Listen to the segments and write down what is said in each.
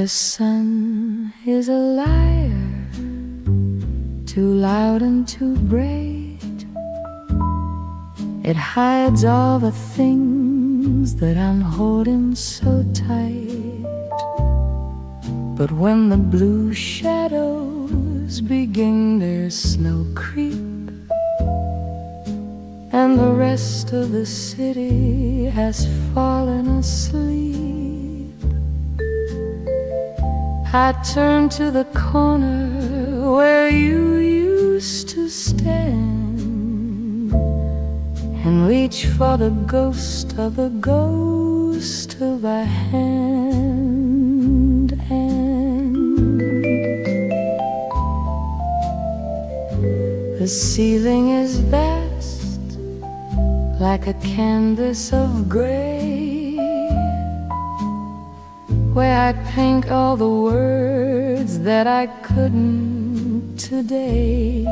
sun is a liar, too loud and too bright. It hides all the things that I'm holding so tight. But when the blue shadows begin their slow creep, and the rest of the city has fallen asleep, I turn to the corner where you used to stand, and reach for the ghost of a ghost of a hand. And the ceiling is vast, like a canvas of gray, where I paint all the words that I couldn't today.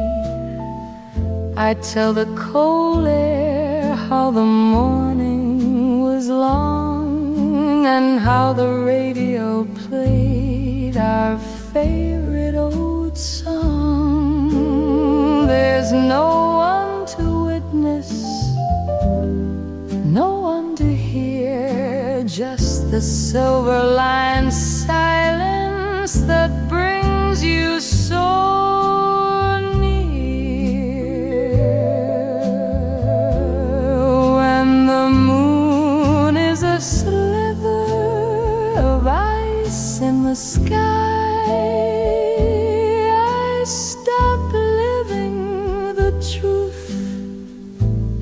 I tell the cold air how the morning was long, and how the radio played our favorite old song. There's no one to witness, no one to hear, just the silver-lined silence that brings you so near. When the moon is a sliver of ice in the sky, I stop living the truth,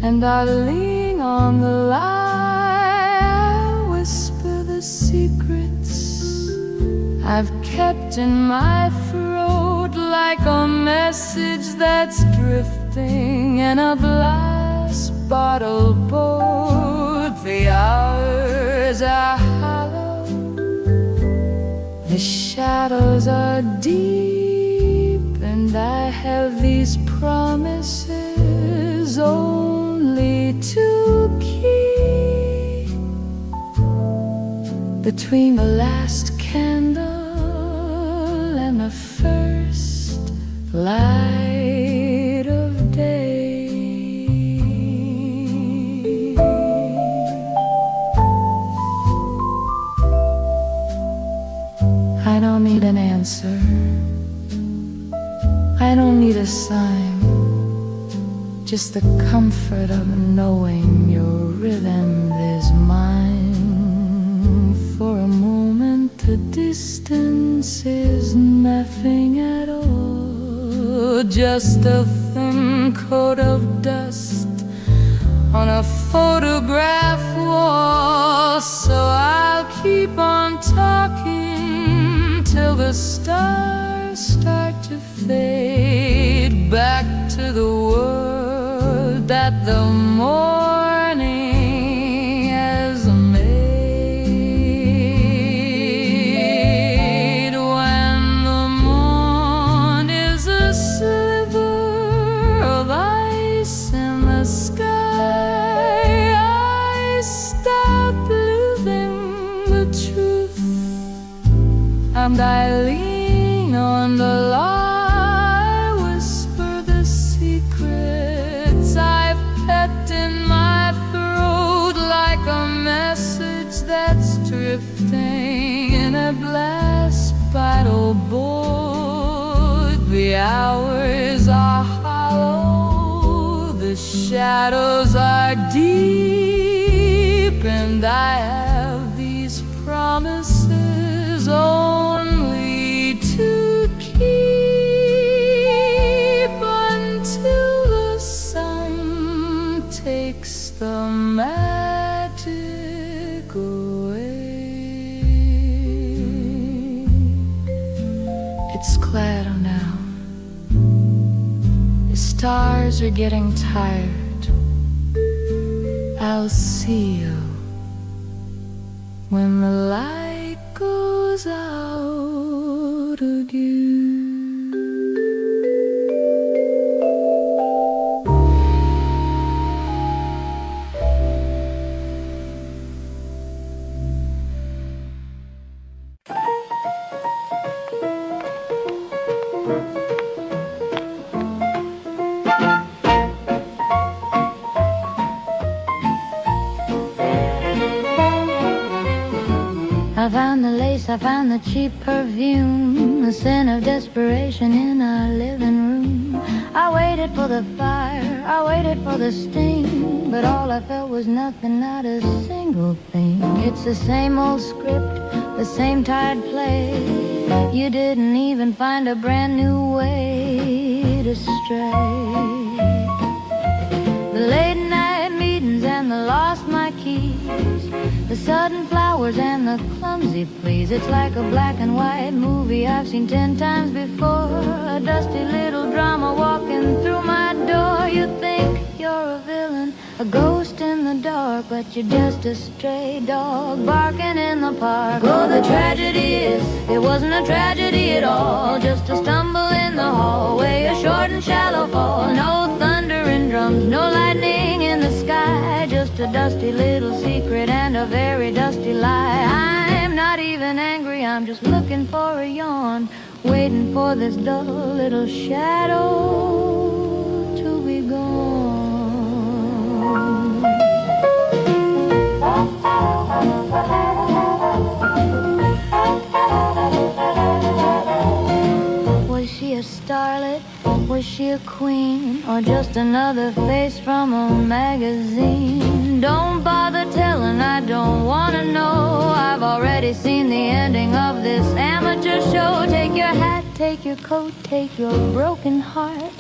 and I lean on the lie. I whisper the secrets I've kept in my throat, like a message that's drifting in a glass bottle boat. The hours are hollow, the shadows are deep, and I have these promises only to keep. Between the last candle and the first light of day, I don't need an answer, I don't need a sign, just the comfort of knowing your rhythm is mine. For a moment the distance is nothing at all, just a thin coat of dust on a photograph wall. So I'll keep on talking till the stars start to fade back to the world that the morning has made. When the moon is a sliver of ice in the sky, I stop living the truth, and I lean on the lie. That's drifting in a glass bottle board. The hours are hollow, the shadows are deep, and I have these promises only to keep until the sun takes the magic away. It's cloudy now, the stars are getting tired. I'll see you when the light goes out again. I found the lace, I found the cheap perfume, the scent of desperation in our living room. I waited for the fire, I waited for the sting, but all I felt was nothing, not a single thing. It's the same old script, the same tired play. You didn't even find a brand new way to stray. The late night meetings and the lost my keys, the sudden flowers and the clumsy pleas. It's like a black and white movie I've seen 10 times before. A dusty little drama walking through my door. You think you're a villain, a ghost in the dark, but you're just a stray dog barking in the park. Oh, the tragedy is, it wasn't a tragedy at all, just a stumble in the hallway, a short and shallow fall. No thunder and drums, no lightning in the sky, just a dusty little secret and a very dusty lie. I'm not even angry, I'm just looking for a yawn, waiting for this dull little shadow to be gone. Was she a starlet? Was she a queen? Or just another face from a magazine? Don't bother telling, I don't wanna know. I've already seen the ending of this amateur show. Take your hat, take your coat, take your broken heart.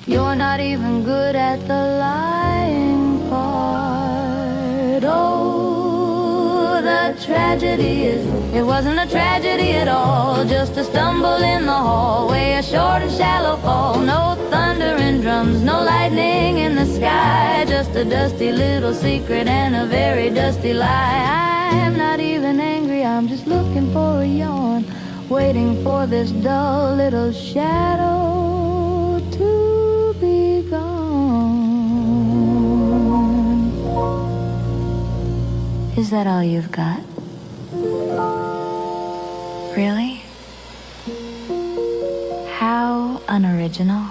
You're not even good at the lying part. Oh, the tragedy is, it wasn't a tragedy at all, just a stumble in the hallway, a short and shallow fall. No thunder and drums, no lightning in the sky, just a dusty little secret and a very dusty lie. I'm not even angry, I'm just looking for a yawn, waiting for this dull little shadow to be gone. Is that all you've got? Really? How unoriginal.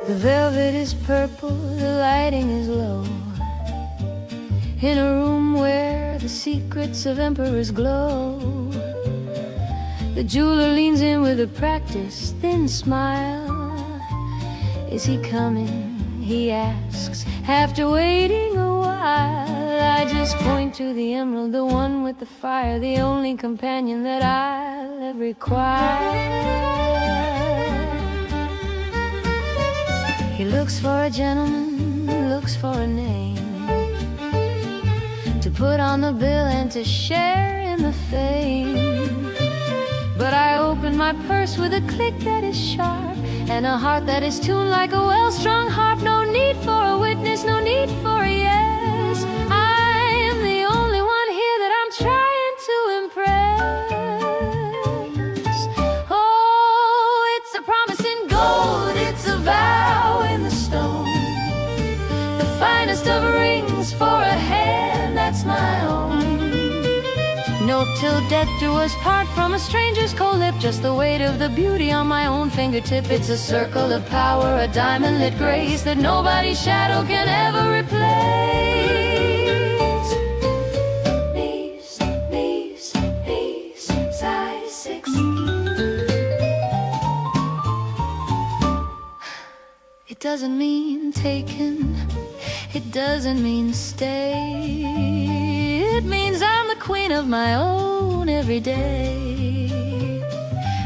The velvet is purple, the lighting is low, in a room where the secrets of emperors glow. The jeweler leans in with a practiced thin smile. Is he coming? He asks, after waiting a while. I just point to the emerald, the one with the fire, the only companion that I'll ever require. He looks for a gentleman, looks for a name to put on the bill and to share in the fame. But I open my purse with a click that is sharp and a heart that is tuned like a well-strung harp. No need for a witness, no need for a yes. I am the only one here that I'm trying to impress. Oh, it's a promise in gold, it's a vow in the stone, the finest of rings for a hand that's my own. No, till death do us part from a stranger's cold lip, just the weight of the beauty on my own fingertip. It's a circle of power, a diamond-lit grace that nobody's shadow can ever replace. Knees, knees, knees, size 6. It doesn't mean taken, it doesn't mean stay. It means I'm the queen queen of my own every day.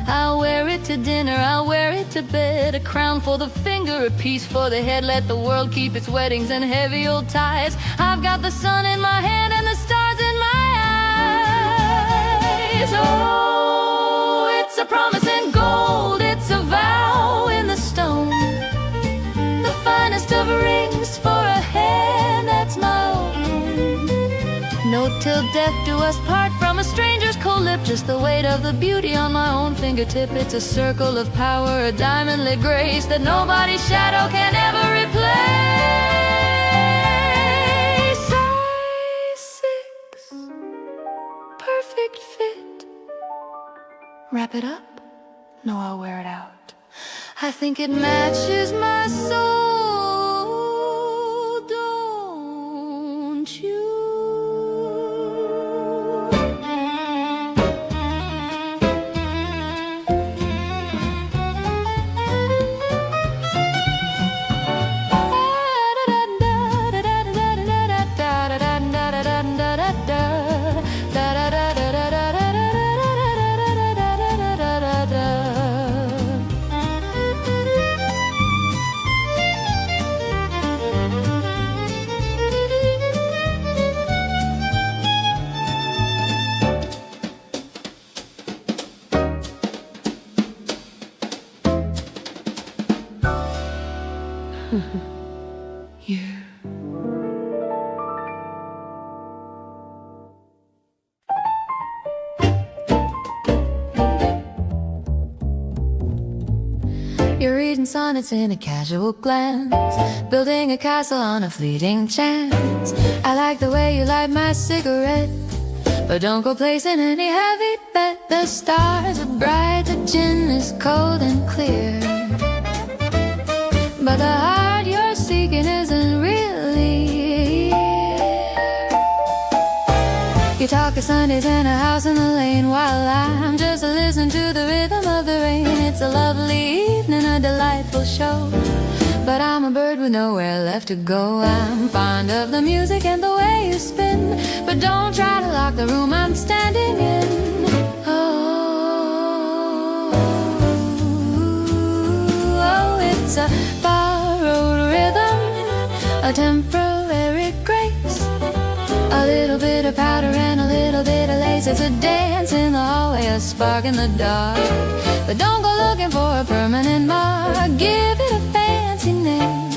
I'll wear it to dinner, I'll wear it to bed. A crown for the finger, a piece for the head. Let the world keep its weddings and heavy old ties. I've got the sun in my hand and the stars in my eyes. Oh, it's a promise in gold, it's a vow in the stone. The finest of rings for a hand that's my own. No till death do us part from a stranger's cold lip. Just the weight of the beauty on my own fingertip. It's a circle of power, a diamond-lit grace that nobody's shadow can ever replace. Size 6, perfect fit. Wrap it up? No, I'll wear it out. I think it matches my soul, don't you? You. You're reading sonnets in a casual glance, building a castle on a fleeting chance. I like the way you light my cigarette, but don't go placing any heavy bet. The stars are bright, the gin is cold and clear, but the heart you're seeking isn't really here. You talk of Sundays and a house in the lane, while I'm just listening to the rhythm of the rain. It's a lovely evening, a delightful show, but I'm a bird with nowhere left to go. I'm fond of the music and the way you spin, but don't try to lock the room I'm standing in. Oh, it's a borrowed rhythm, a temporary grace, a little bit of powder and a little bit of lace. It's a dance in the hallway, a spark in the dark, but don't go looking for a permanent mark. Give it a fancy name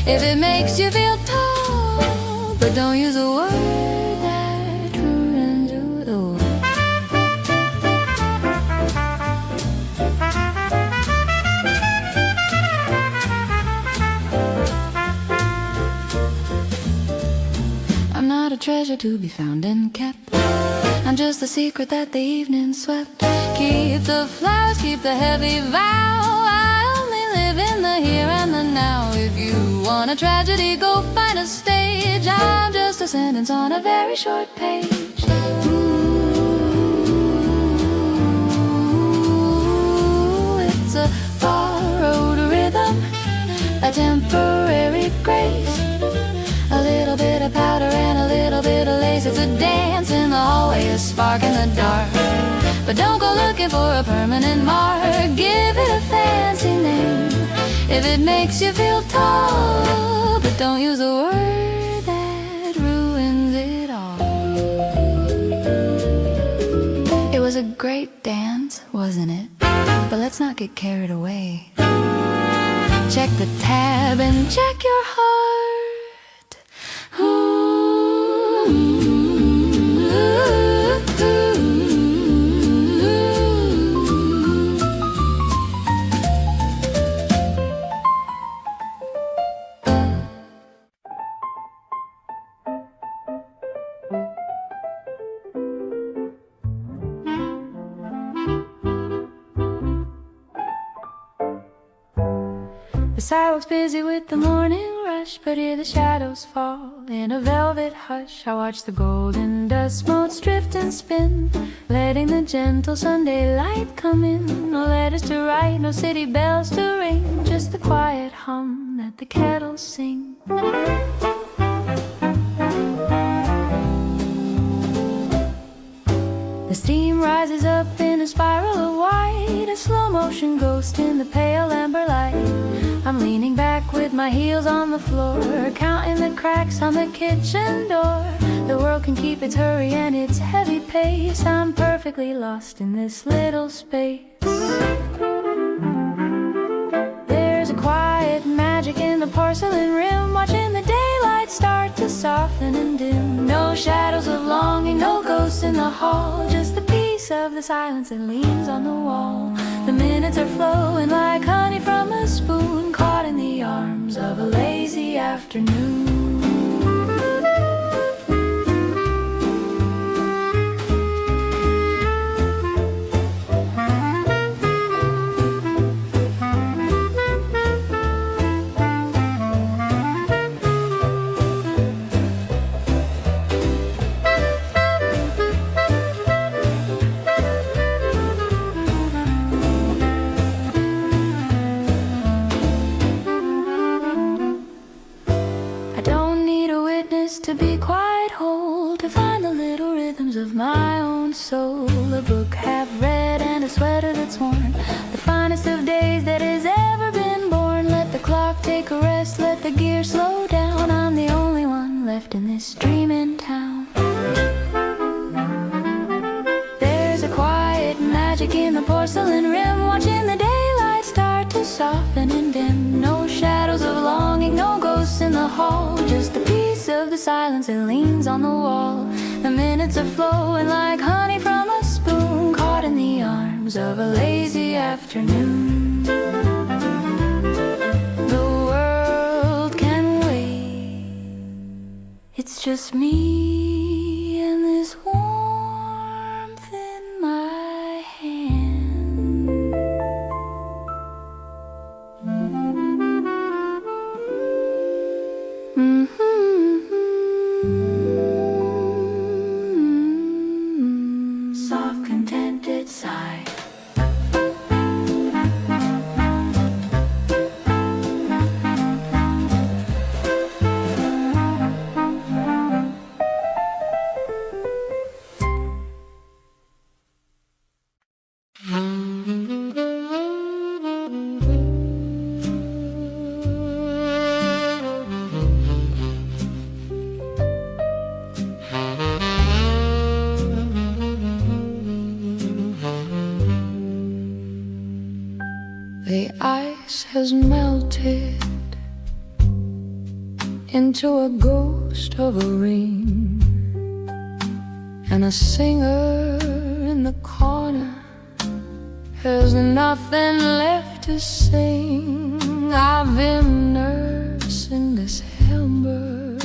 if it makes you feel tall, but don't use a word that ruins you. I'm not a treasure to be found and kept, I'm just the secret that the evening swept. Keep the flowers, keep the heavy vow, I only live in the here and the now. If you want a tragedy, go find a stage. I'm just a sentence on a very short page. Ooh, it's a borrowed rhythm, a temporary grace, a little bit of powder and a little bit of lace. It's a dance in the hallway, a spark in the dark, but don't go looking for a permanent mark. Give it a fancy name if it makes you feel tall, but don't use a word that ruins it all. It was a great dance, wasn't it? But let's not get carried away. Check the tab and check your heart. The sidewalk's busy with the morning rush, but here the shadows fall in a velvet hush. I watch the golden dust motes drift and spin, letting the gentle Sunday light come in. No letters to write, no city bells to ring, just the quiet hum that the kettles sing. dream rises up in a spiral of white, a slow motion ghost in the pale amber light. I'm leaning back with my heels on the floor, counting the cracks on the kitchen door. The world can keep its hurry and its heavy pace. I'm perfectly lost in this little space. There's a quiet magic in the porcelain rim, watching the daylight start to soften and dim. No shadows of longing, no ghosts in the hall, just the peace of the silence that leans on the wall. The minutes are flowing like honey from a spoon, caught in the arms of a lazy afternoon. To be quite whole, to find the little rhythms of my own soul. A book half read and a sweater that's worn, the finest of days that has ever been born. Let the clock take a rest, let the gear slow down. I'm the only one left in this dreaming town. There's a quiet magic in the porcelain rim, watching the daylight start to soften and dim. No shadows of longing, no ghosts in the hall, just the peace of the silence that leans on the wall. The minutes are flowing like honey from a spoon, caught in the arms of a lazy afternoon. The world can wait, it's just me and this warmth in my hand. Soft, contented sigh. The ice has melted into a ghost of a ring, and a singer in the corner has nothing left to sing. I've been nursing this ember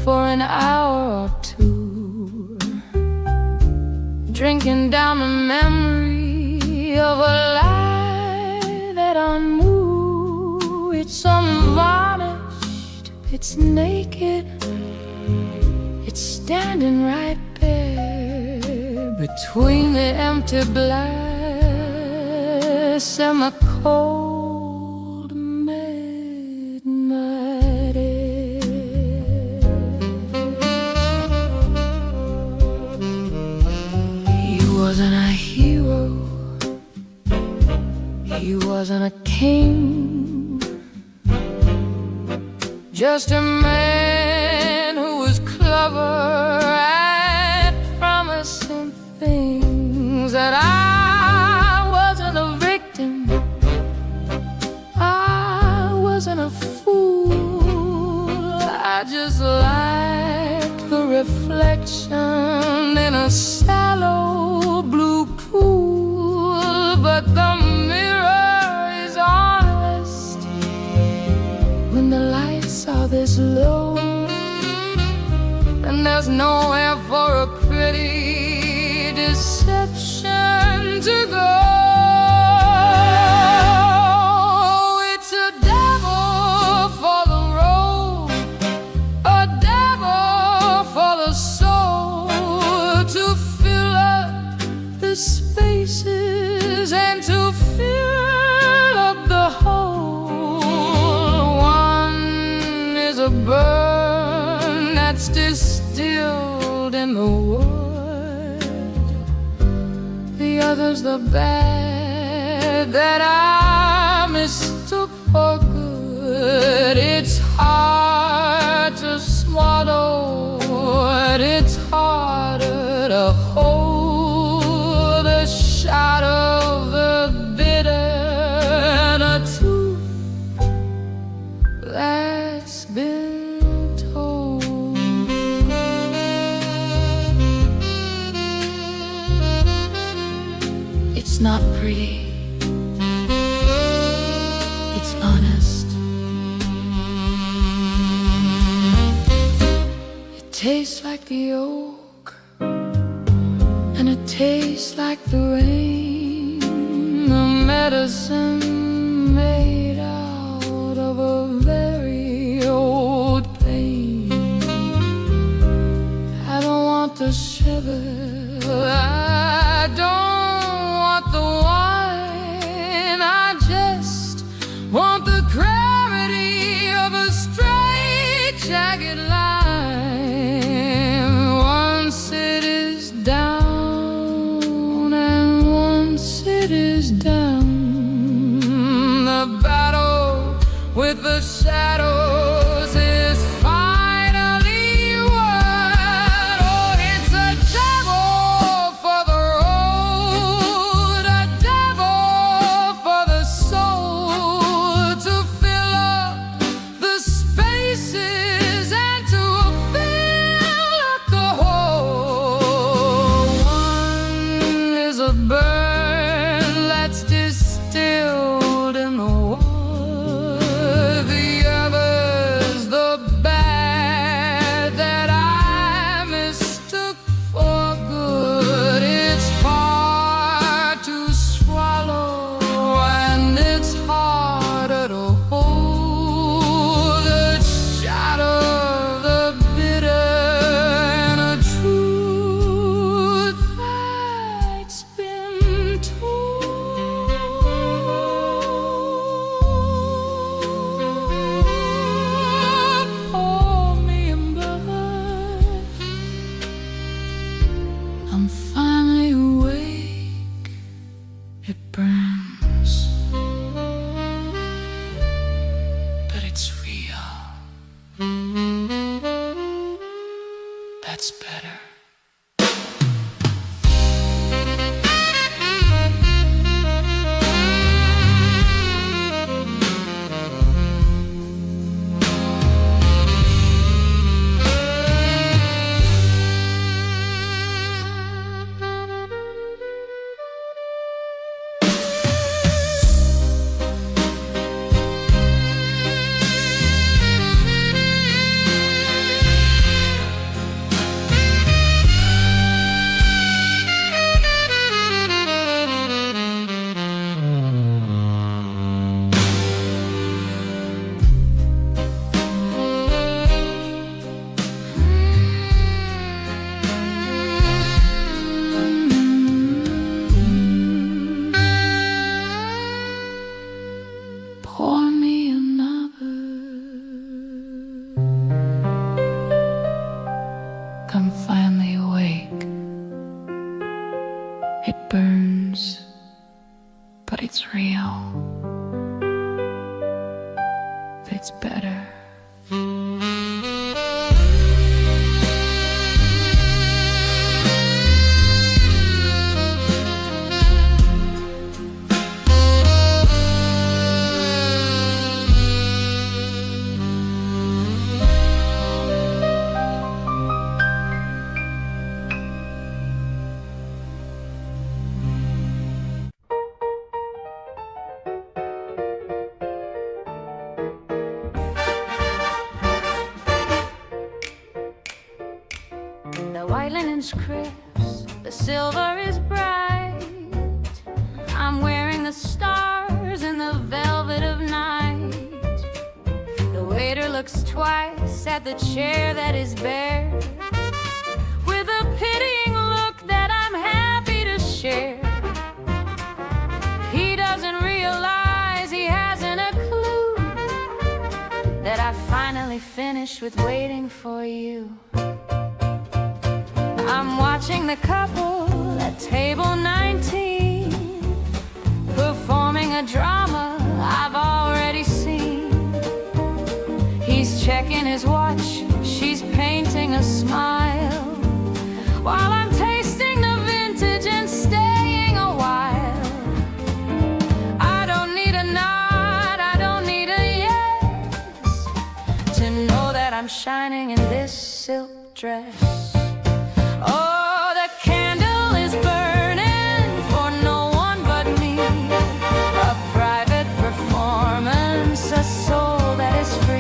for an hour or two, drinking down the memory of a life that unmoved. It's unvarnished, it's naked, it's standing right there between the empty glass and the cold midnight air. He wasn't a hero, he wasn't a king, just a man who was clever at promising things. That I wasn't a victim, I wasn't a fool, I just liked the reflection in a shallow blue pool. But the mirror is honest when the lights are this low, and there's nowhere for a pretty deception to go. It's a devil for the road, a devil for the soul, to fill up the spaces and to fill up the hole. One is a burn that's distilled in the wood, other's the bad that I mistook for good. It's hard to swallow, it's harder to hold the shot of the bitter and a truth that's been told. It's not pretty, it's honest. It tastes like the oak, and it tastes like the rain, the medicine made out of a very old pain. I don't want the sugar, I don't want the wine, I just want the clarity of a straight, jagged line. Once it is down, and once it is down, the battle with the shadows is finally won. Oh, it's a devil for the road, a devil for the soul, to fill up the spaces and to fill up the hole. One is a burn that's distilled in the water, the other's the bad that I mistook for good. It's hard to swallow, and it's harder to hold the shot of the bitter and a truth that's been told. For me and blood, I'm finally awake. It burns, but it's real. That's better. Pour me another. I'm finally awake. It burns, but it's real. It's better. The white linen's crisp, the silver is bright. I'm wearing the stars in the velvet of night. The waiter looks twice at the chair that is bare, with a pitying look that I'm happy to share. He doesn't realize he hasn't a clue that I finally finished with waiting for you. I'm watching the couple at table 19. drama I've already seen. He's checking his watch, she's painting a smile, while I'm tasting the vintage and staying a while. I don't need a nod, I don't need a yes, to know that I'm shining in this silk dress. Oh, the candle is burning for no one but me, a private performance, a soul that is free.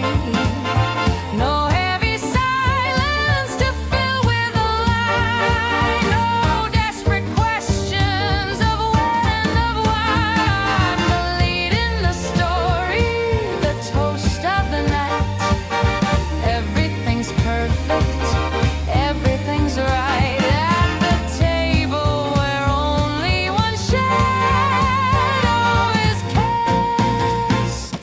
No heavy silence to fill with a lie, no desperate questions of when and of why. I'm the lead in the story, the toast of the night. Everything's perfect, everything's right. At the table where only one shadow is cast.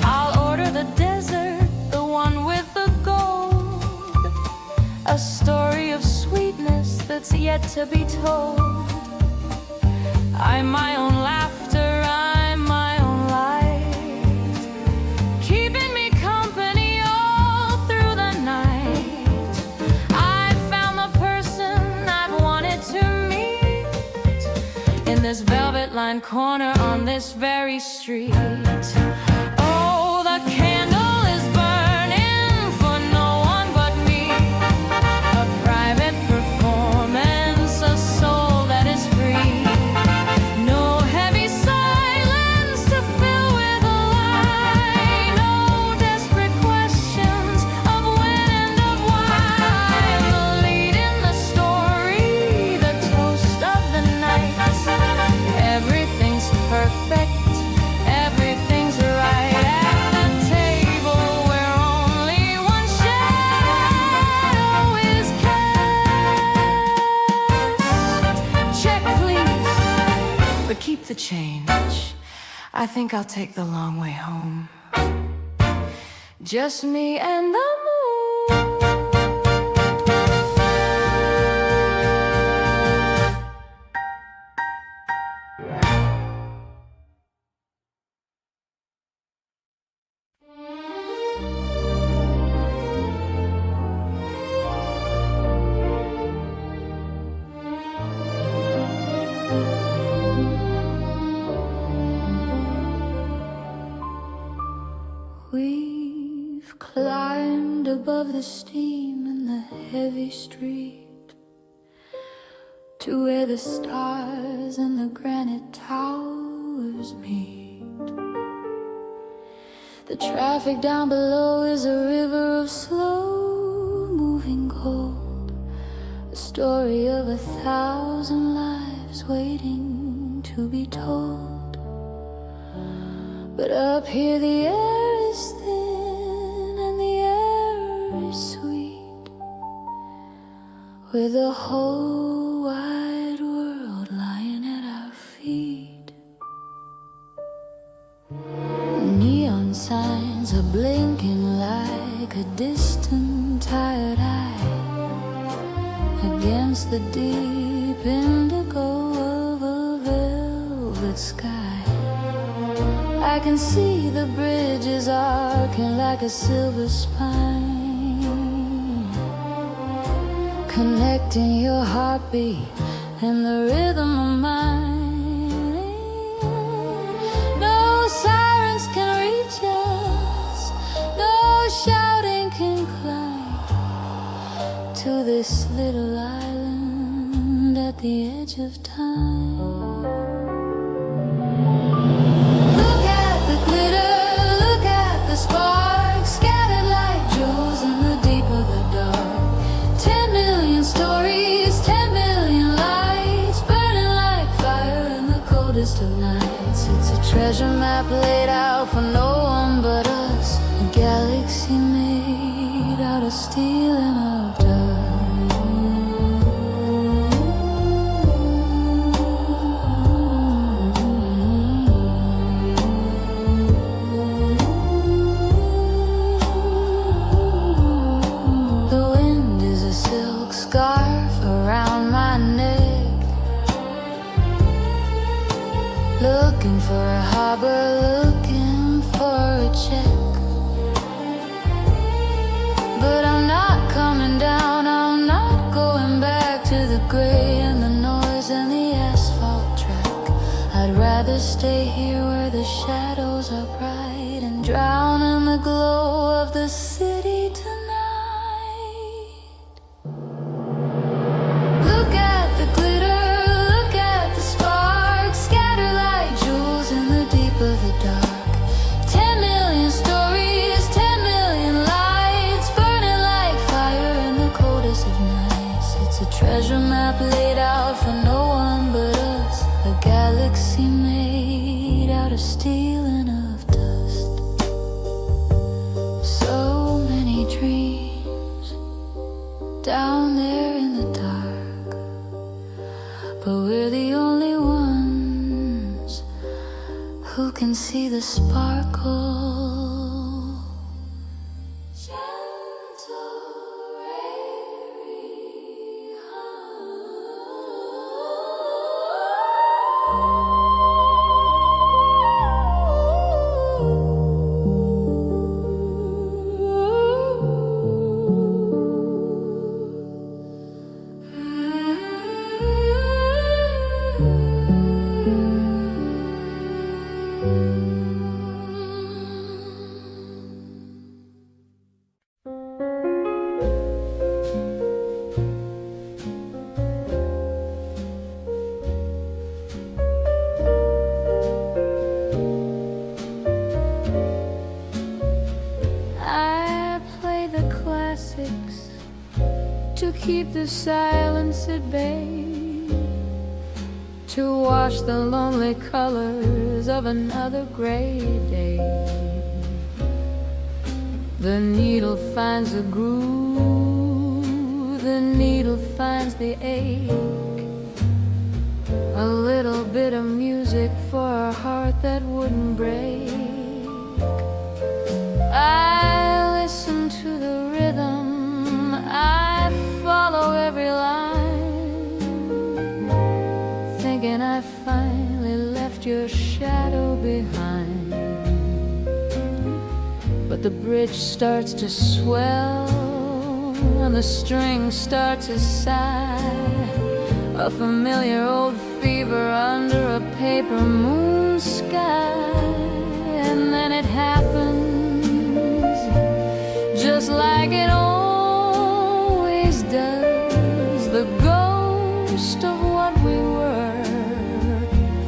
I'll order the desert, the one with the gold, a story of sweetness that's yet to be told. I'm my own laughter, I'm my own light, keeping me company all through the night. I found the person I've wanted to meet in this velvet-lined corner on this very street. Oh, the candle is burning for no one but me, a private performance, a soul that is free. No heavy silence to fill with a lie, no desperate questions of when and of why. I'm the lead in the story, the toast of the night. Everything's perfect, everything's right. At the table where only one shadow is cast. Check, please, but keep the change. I think I'll take the long way home. Just me and the moon. We've climbed above the steam in the heavy street to where the stars and the granite towers meet. The traffic down below is a river of slow-moving gold, a story of 1,000 lives waiting to be told. But up here the air is thin and the air is sweet, with the whole wide world lying at our feet. Neon signs are blinking like a distant tired eye against the deep indigo of a velvet sky. I can see the bridges arcing like a silver spine, connecting your heartbeat and the rhythm of mine. No sirens can reach us, no shouting can climb to this little island at the edge of time. Sparks scattered like jewels in the deep of the dark. 10 million stories, 10 million lights, burning like fire in the coldest of nights. It's a treasure map laid out for no one but us, a galaxy made out of steel and of dust. stay here where the shadows are bright and drown in the glow of the city tonight. Look at the glitter, look at the sparks, scatter like jewels in the deep of the dark. 10 million stories, 10 million lights, burning like fire in the coldest of nights. It's a treasure map laid out for no one but us, a galaxy made out of steel and of dust. So many dreams down there in the dark, but we're the only ones who can see the sparkle. To keep the silence at bay, to wash the lonely colors of another gray day. The needle finds a groove, the needle finds the ache, a little bit of music for a heart that wouldn't break. I listen to the rhythm, I follow every line, thinking I finally left your shadow behind. But the bridge starts to swell and the strings start to sigh, a familiar old fever under a paper moon sky. And then it happens just like it always does, the ghost of what we were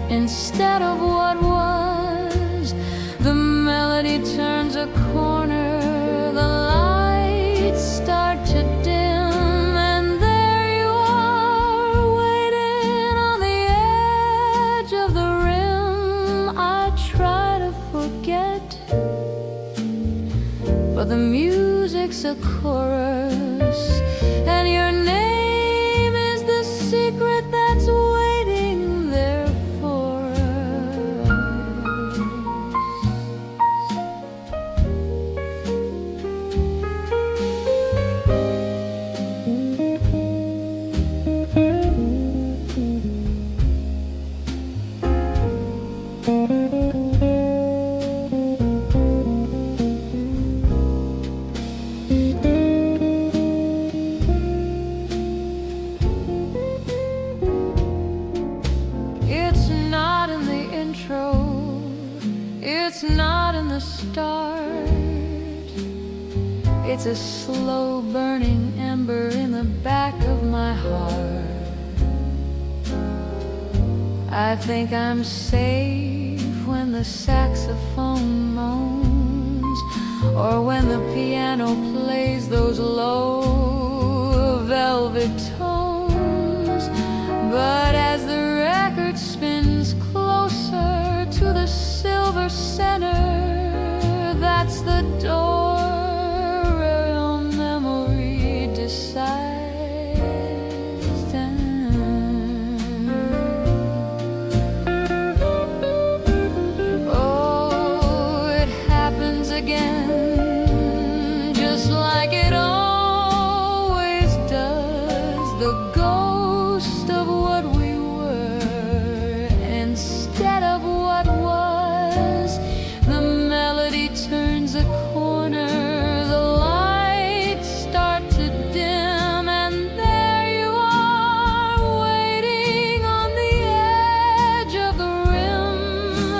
instead of what was. The melody turns a corner, the lights start to dim, and there you are, waiting on the edge of the rim. I try to forget, but the music's a chorus, and your name is the secret that's waiting there for It's not in the intro, it's not in the start, it's a slow burning ember in the back of my heart. I think I'm safe when the saxophone moans, or when the piano plays those low velvet tones. But as the record spins closer to the silver center, that's the door where your memory decides. Oh, it happens again, just like it always does, the ghost of what we were instead of what was. The melody turns a corner, the lights start to dim, and there you are, waiting on the edge of the rim.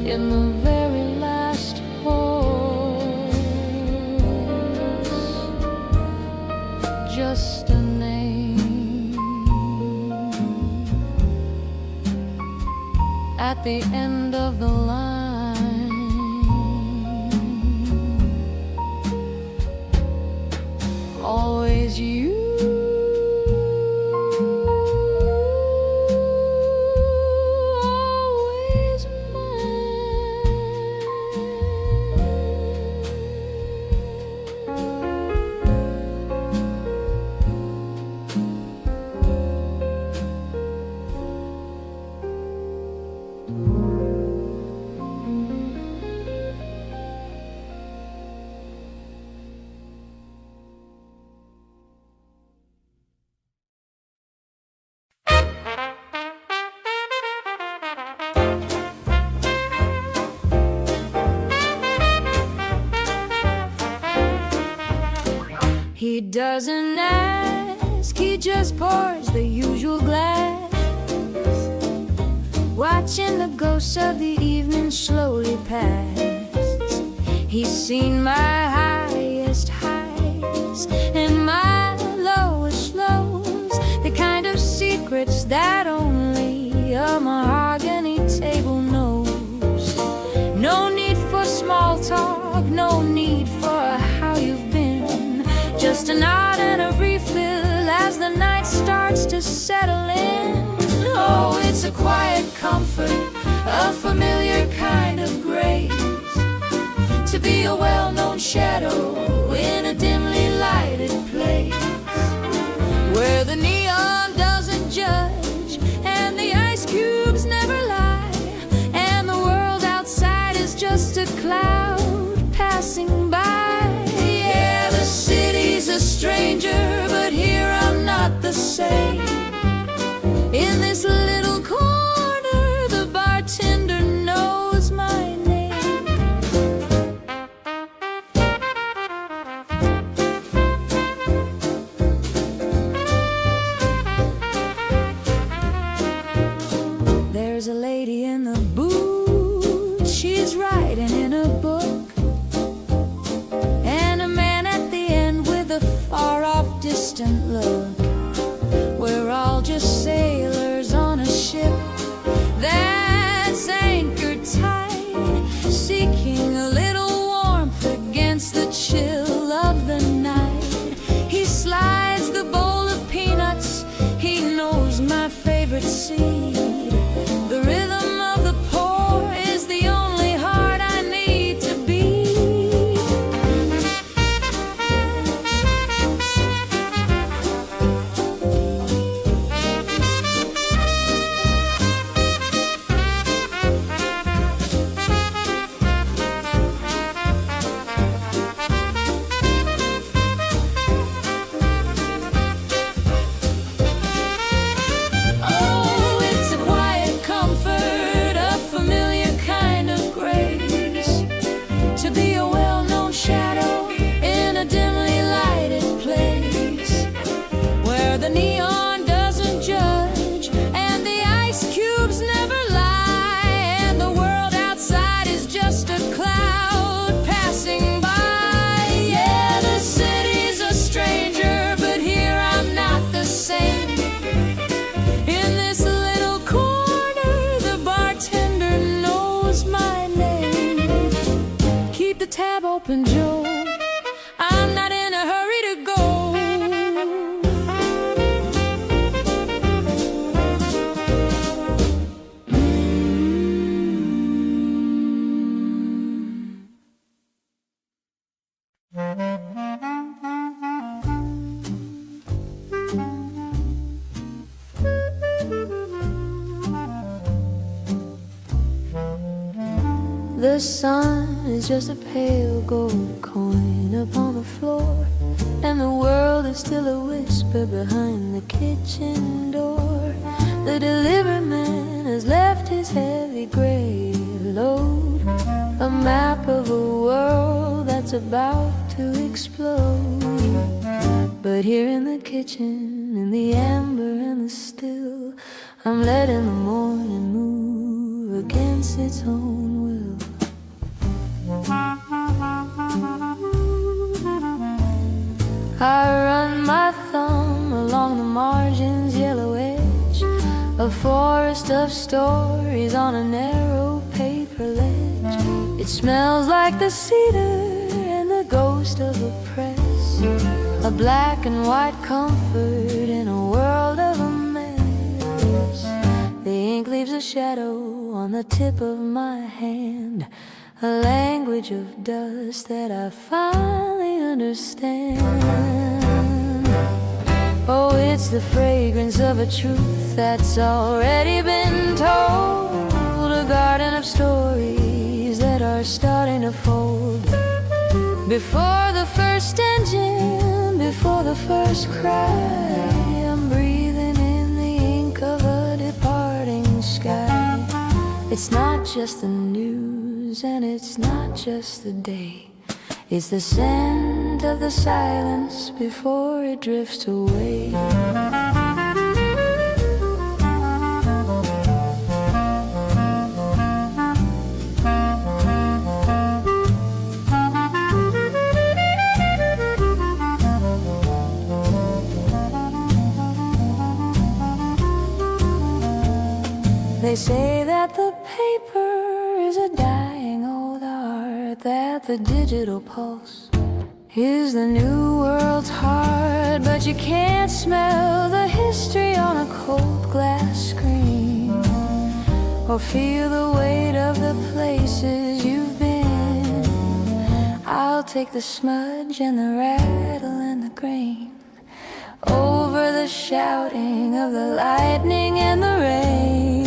in the very last horse, just a name at the end of the line. Always you. He doesn't ask, he just pours the usual glass, watching the ghosts of the evening slowly pass. He's seen my highest highs and my lowest lows, the kind of secrets that only a mahogany table knows. No need for small talk, no need for how you've been, just a nod and a refill as the night starts to settle in. Oh, it's a quiet comfort, a familiar kind of grace, to be a well-known shadow in a dimly lighted place, where the neon doesn't judge and the ice cubes never lie, and the world outside is just a cloud passing by. Yeah, the city's a stranger, but here I'm not the same. In this little corner, the bartender knows my name. There's a lady in the booth, she's writing in a book, and a man at the end with a far-off distant look. We're all just sailors on a ship that's anchored tight, seeking a little warmth against the chill of the night. He slides the bowl of peanuts, he knows my favorite seed. The rhythm of the pour is the only heart I need to beat. Oh, it's a quiet comfort, a familiar kind of grace, to be a well-known shadow in a dimly lighted place, where the neon doesn't judge and the ice cubes never lie, and the world outside is just a cloud passing by. Yeah, the city's a stranger, but here I'm not the same. In this little corner, the bartender knows my name. Keep the tab open, Joe, I'm not in a hurry to go. The sun is just a pale gold coin upon the floor, and the world is still a whisper behind the kitchen door. The delivery man has left his heavy gray load, a map of a world that's about to explode. But here in the kitchen, in the amber and the still, I'm letting the morning move against its own will. I run my thumb along the margins, yellow edge, a forest of stories on a narrow paper ledge. It smells like the cedar and the ghost of a press, a black and white comfort in a world of a mess. The ink leaves a shadow on the tip of my hand, a language of dust that I finally understand. Oh, it's the fragrance of a truth that's already been told, a garden of stories that are starting to fold. Before the first engine, before the first cry, I'm breathing in the ink of a departing sky. It's not just the news and it's not just the day, it's the scent of the silence before it drifts away. They say that the paper is a dying old art, that the digital pulse is the new world's heart, but you can't smell the history on a cold glass screen, or feel the weight of the places you've been. I'll take the smudge and the rattle and the grain over the shouting of the lightning and the rain.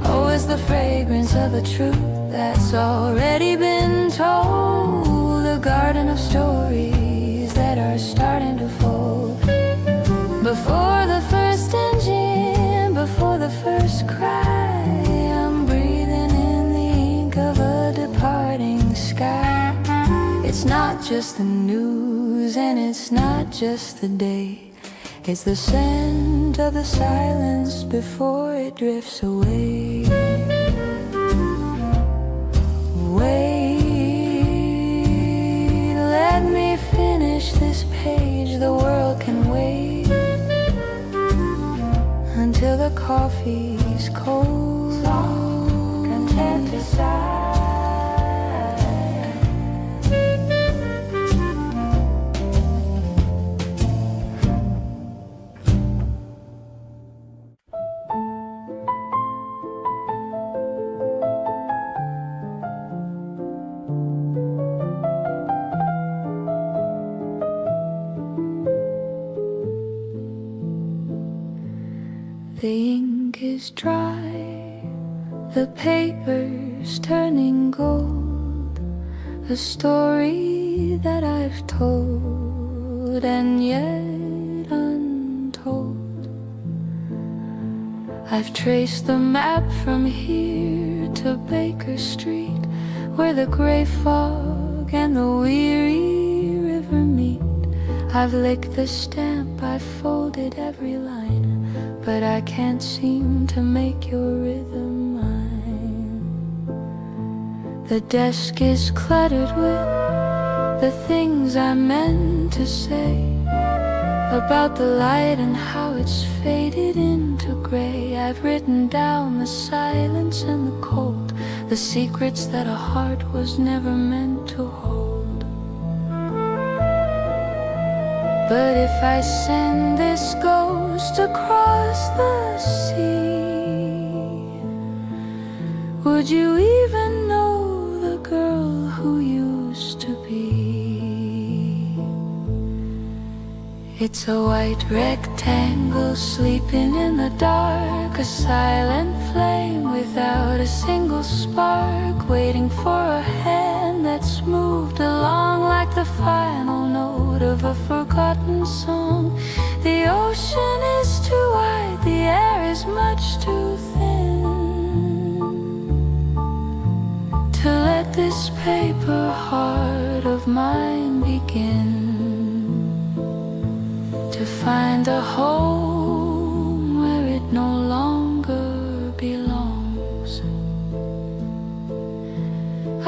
Oh, it's the fragrance of a truth that's already been told, a garden of stories that are starting to fold. Before the first engine, before the first cry, I'm breathing in the ink of a departing sky. It's not just the news and it's not just the day, it's the scent of the silence before it drifts away. Wait, let me finish this page, the world can wait until the coffee's cold, content to sigh. The ink is dry, the paper's turning gold, a story that I've told and yet untold. I've traced the map from here to Baker Street, where the gray fog and the weary river meet. I've licked the stamp, I've folded every line, but I can't seem to make your rhythm mine. The desk is cluttered with the things I meant to say about the light and how it's faded into gray. I've written down the silence and the cold, the secrets that a heart was never meant to hold. But if I send this ghost across the sea, would you even know the girl who used to be? It's a white rectangle sleeping in the dark, a silent flame without a single spark, waiting for a hand that's moved along like the final note of a forgotten song. The ocean is too wide, the air is much too thin to let this paper heart of mine begin to find a home where it no longer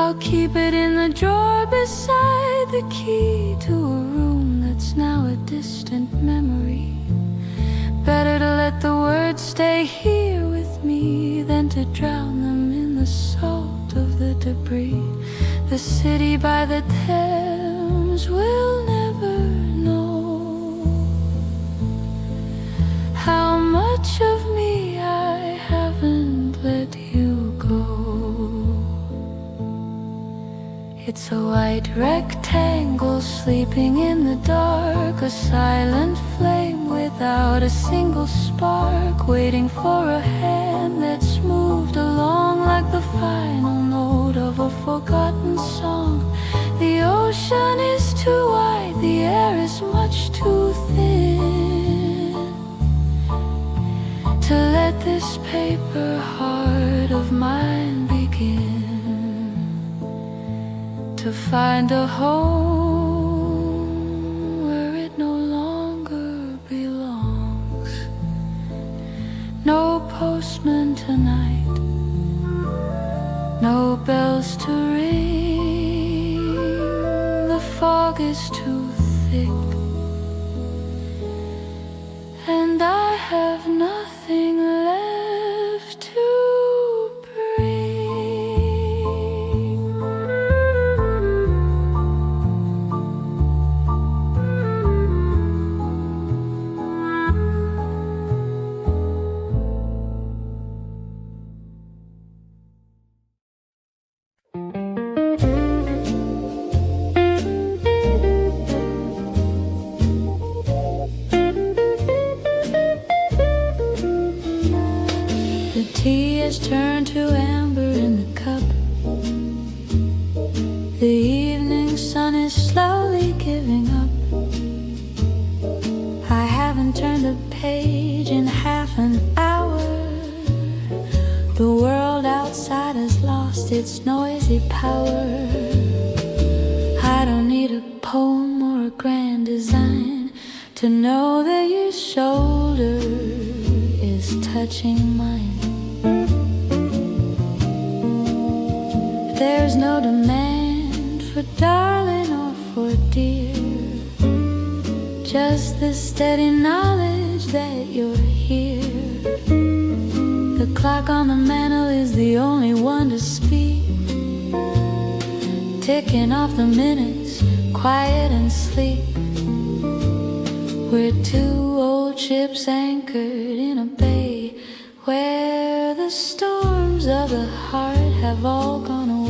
I'll keep it in the drawer beside the key to a room that's now a distant memory. Better to let the words stay here with me than to drown them in the salt of the debris. The city by the Thames will never know how much of me I haven't let you go. It's a white rectangle sleeping in the dark, a silent flame without a single spark, waiting for a hand that's moved along like the final note of a forgotten song. The ocean is too wide, the air is much too thin to let this paper heart of mine begin to find a home where it no longer belongs. No postman tonight, no bells to ring. The fog is too thick, and I have nothing left to turned to amber in the cup. The evening sun is slowly giving up. I haven't turned a page in half an hour. The world outside has lost its noisy power. I don't need a poem or a grand design to know that your shoulder is touching mine. There's no demand for darling or for dear, just the steady knowledge that you're here. The clock on the mantel is the only one to speak, ticking off the minutes, quiet and sleep. We're two old ships anchored in a bay where the storms of the heart have all gone away.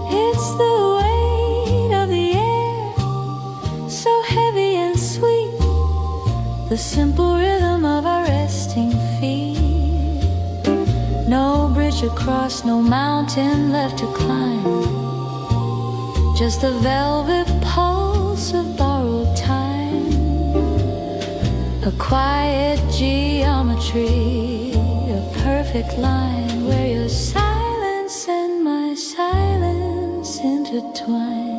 It's the weight of the air, so heavy and sweet, the simple rhythm of our resting feet. No bridge across, no mountain left to climb, just the velvet pulse of borrowed time. A quiet geometry, a perfect line where your silence and my silence intertwine.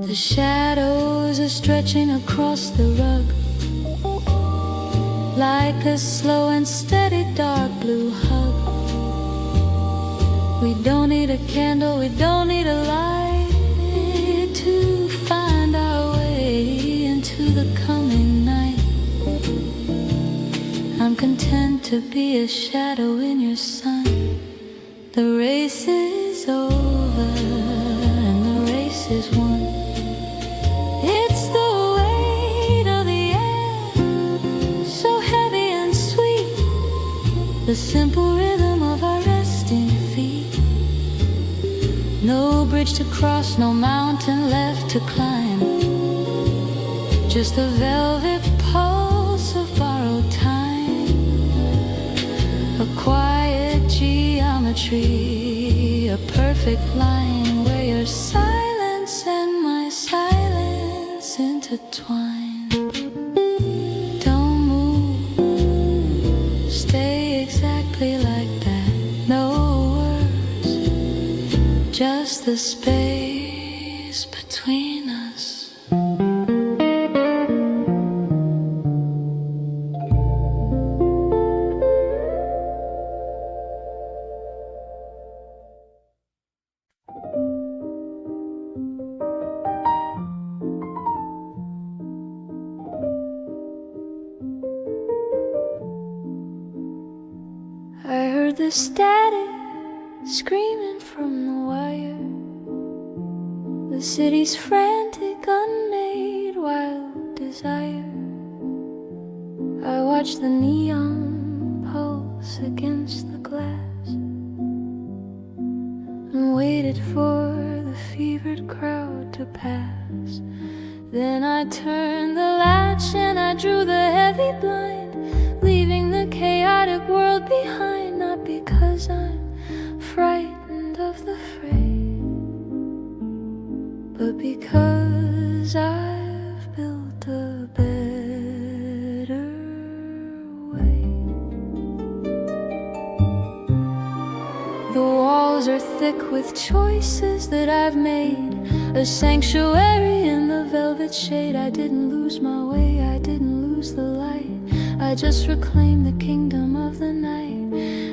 The shadows are stretching across the rug like a slow and steady dark blue hug. We don't need a candle, we don't need a light to find our way into the coming night. I'm content to be a shadow in your sun. The race is over and the race is won. It's the weight of the air, so heavy and sweet, the simple rhythm of our resting feet. No bridge to cross, no mountain left to climb, just the velvet pulse of borrowed time. A quiet geometry, a perfect line where your silence and my silence shapes intertwine. Don't move, stay exactly like that. No words, just the space between us. I heard the static screaming from the wire, the city's frantic, unmade, wild desire. I watched the neon pulse against the glass and waited for the fevered crowd to pass. Then I turned the latch and I drew the heavy blind, leaving the chaotic world behind. Not because I'm frightened of the fray, but because I've built a better way. The walls are thick with choices that I've made, a sanctuary in the velvet shade. I didn't lose my way, I didn't lose the light, I just reclaimed the kingdom of the night.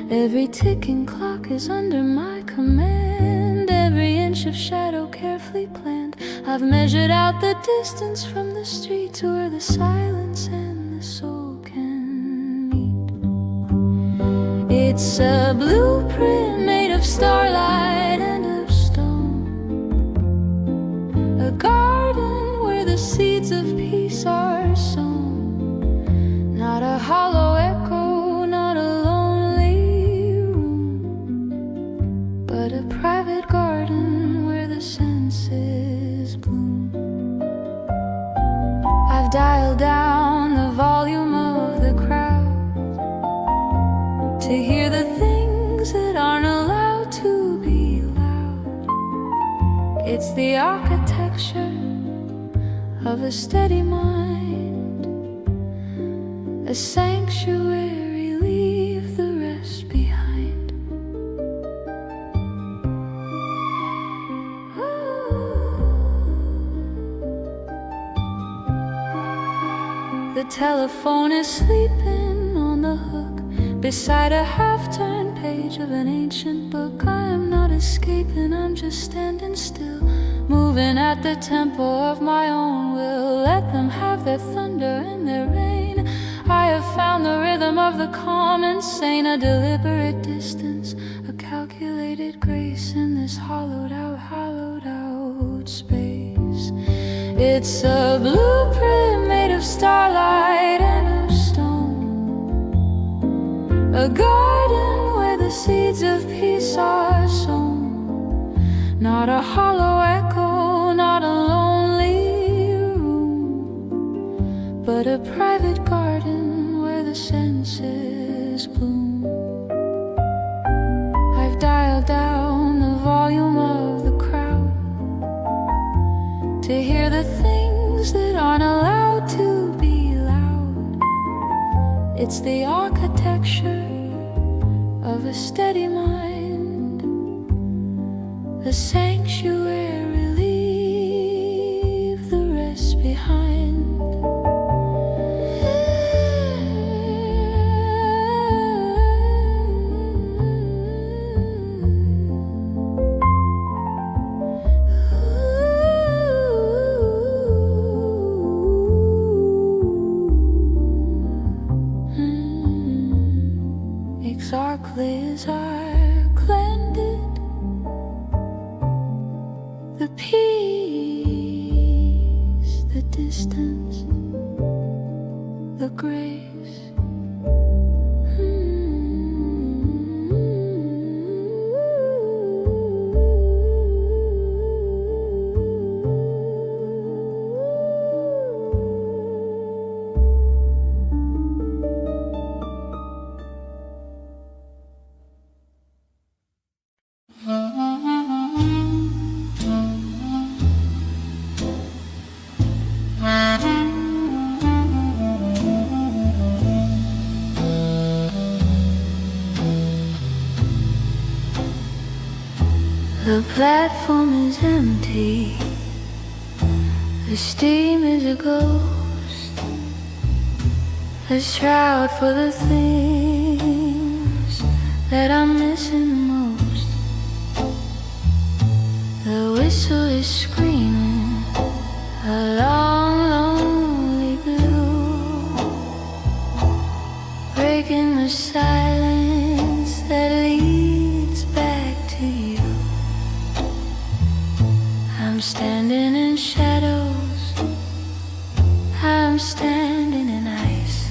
Every ticking clock is under my command, every inch of shadow carefully planned. I've measured out the distance from the street to where the silence and the soul can meet. It's a blueprint made of starlight and of stone, a garden where the seeds of peace are sown. Not a hollow echo, not a lonely room, but a private garden where the senses bloom. I've dialed down the volume of the crowd to hear the things that aren't allowed to be loud. It's the architecture of a steady mind, a sanctuary, leave the rest behind. The telephone is sleeping on the hook beside a half-turned page of an ancient book. I am not escaping, I'm just standing still, moving at the tempo of my own will. Let them have their thunder and their rain. I have found the rhythm of the calm and sane, a deliberate distance, a calculated grace in this hollowed out space. It's a blueprint made of starlight and of stone, a garden where the seeds of peace are sown. Not a hollow echo, not a lonely room, but a private garden where the senses bloom. I've dialed down the volume of the crowd to hear the things that aren't allowed to be loud. It's the architecture of a steady mind, a sanctuary, leave the rest behind. Exactly as I planned it, the peace, the distance, the grace. The platform is empty. The steam is a ghost, a shroud for the things that I'm missing the most. The whistle is screaming a long, lonely blue, breaking the silence that leads back to you. I'm standing in shadows, I'm standing in ice,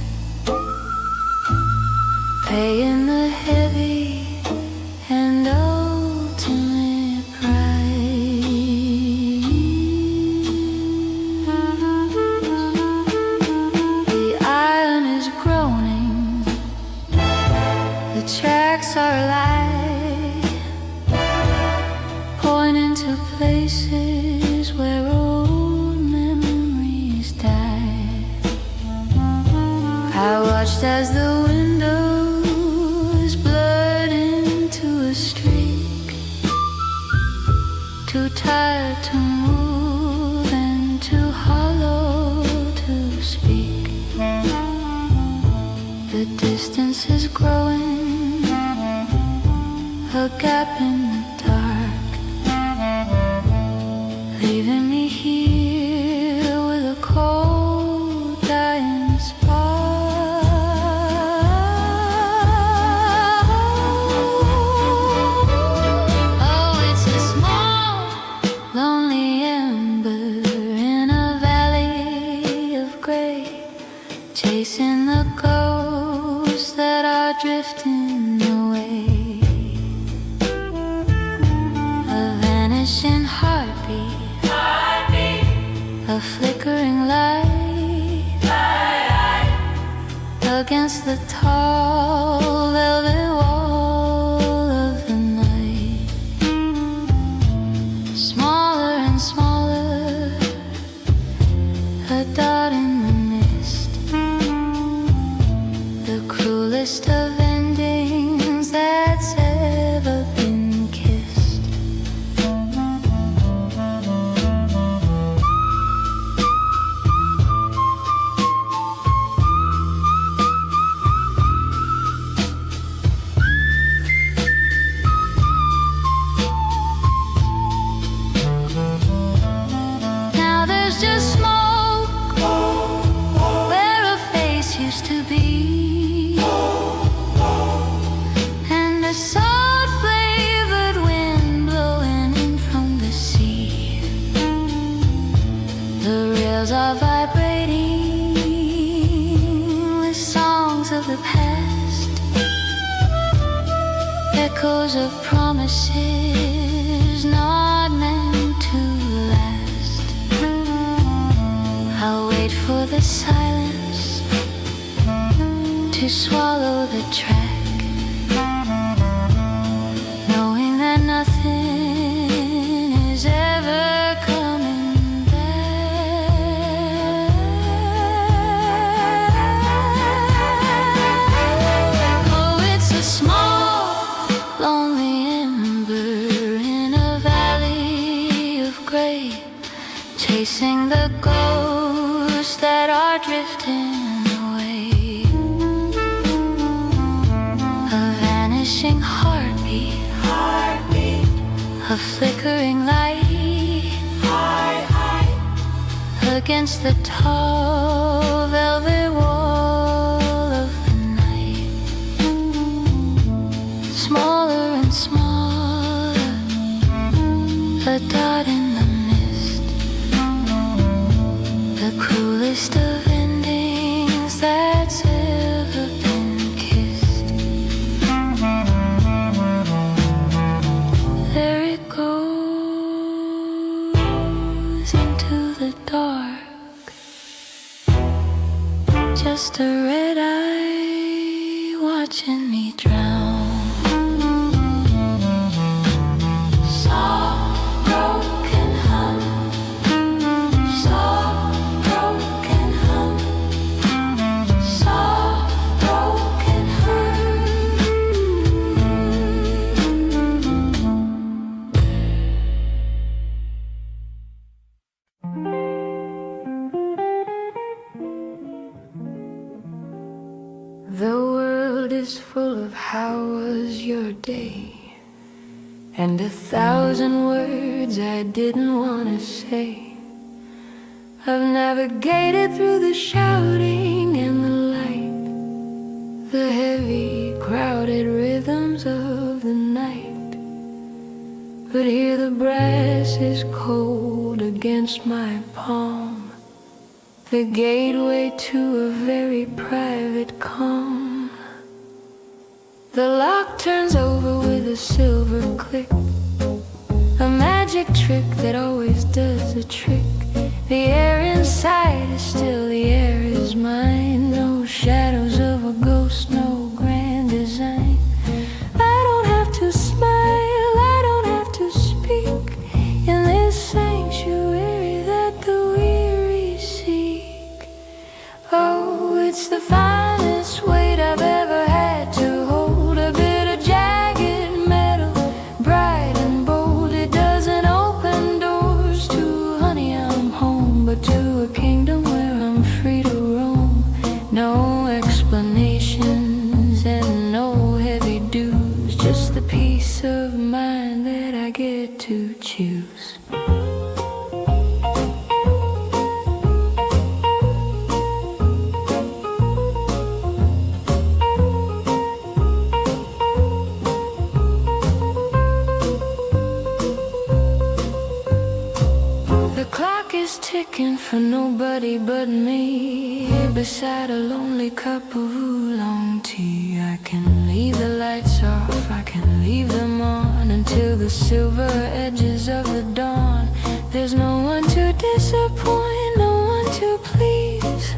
paying the heavy and ultimate price. The iron is groaning, the tracks are alive, pointing to places where old memories die. I watched as the windows blurred into a streak, too tired to move and too hollow to speak. The distance is growing, a gap in the dark, leaving me here with a cold, dying spark. Oh, it's a small, lonely ember in a valley of gray, chasing the ghosts that are drifting away. A vanishing heartbeat, a flickering light against the tall velvet wall of the night. Smaller and smaller, a dot in the mist, the cruelest of endings that's ever been kissed. Now there's just smoke where a face used to be, and a salt flavored wind blowing in from the sea. The rails are vibrating with songs of the past, echoes of promises not meant to last. I'll wait for the silence to swallow the track, knowing that nothing is ever coming back. Oh, it's a small, lonely ember in a valley of gray, chasing the ghosts that are drifting away. A vanishing heartbeat, a flickering light against the tall velvet wall of the night. Smaller and smaller, a dot in the mist, the cruelest of endings that's ever been kissed. There it goes into the dark, just a red eye watching me drown. Soft broken hum, soft broken hum, soft broken hum. is full of how was your day, and 1,000 words I didn't want to say. I've navigated through the shouting and the light, the heavy, crowded rhythms of the night. But here the brass is cold against my palm, the gateway to a very private calm. The lock turns over with a silver click, a magic trick that always does the trick. The air inside is still, the air is mine. No shadows of a ghost, no grand design. I don't have to smile, I don't have to speak in this sanctuary that the weary seek. Oh, it's the finest weight I've ever had to hold, a bit of jagged metal, bright and bold. It doesn't open doors to honey, I'm home, but to a kingdom where I'm free to roam. No explanations and no heavy dues, just the peace of mind that I get to choose. The clock is ticking for nobody but me, beside a lonely cup of oolong tea. I can leave the lights off, I can leave them on until the silver edges of the dawn. There's no one to disappoint, no one to please,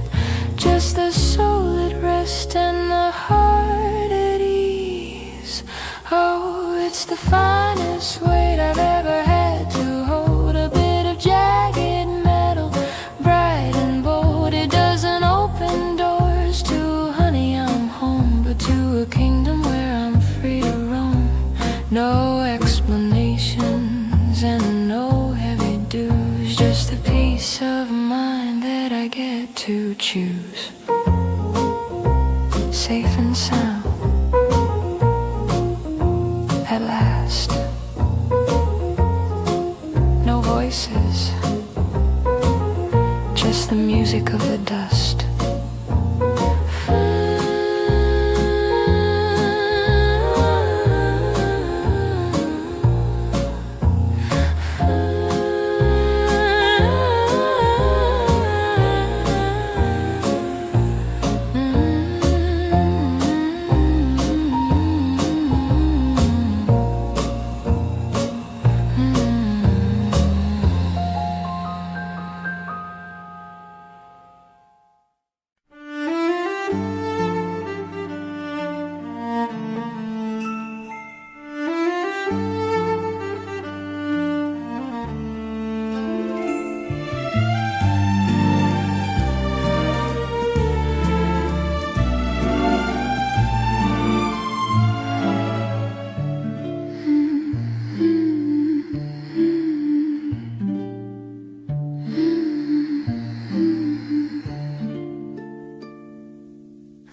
just the soul at rest and the heart at ease. Oh, it's the finest weight I've ever had to hold, a bit of jagged metal, bright and bold. It doesn't open doors to honey, I'm home, but to a kingdom where I'm free to roam. No explanations and no heavy dues, just the peace of mind that I get to choose. Safe and sound at last. No voices, just the music of the dust.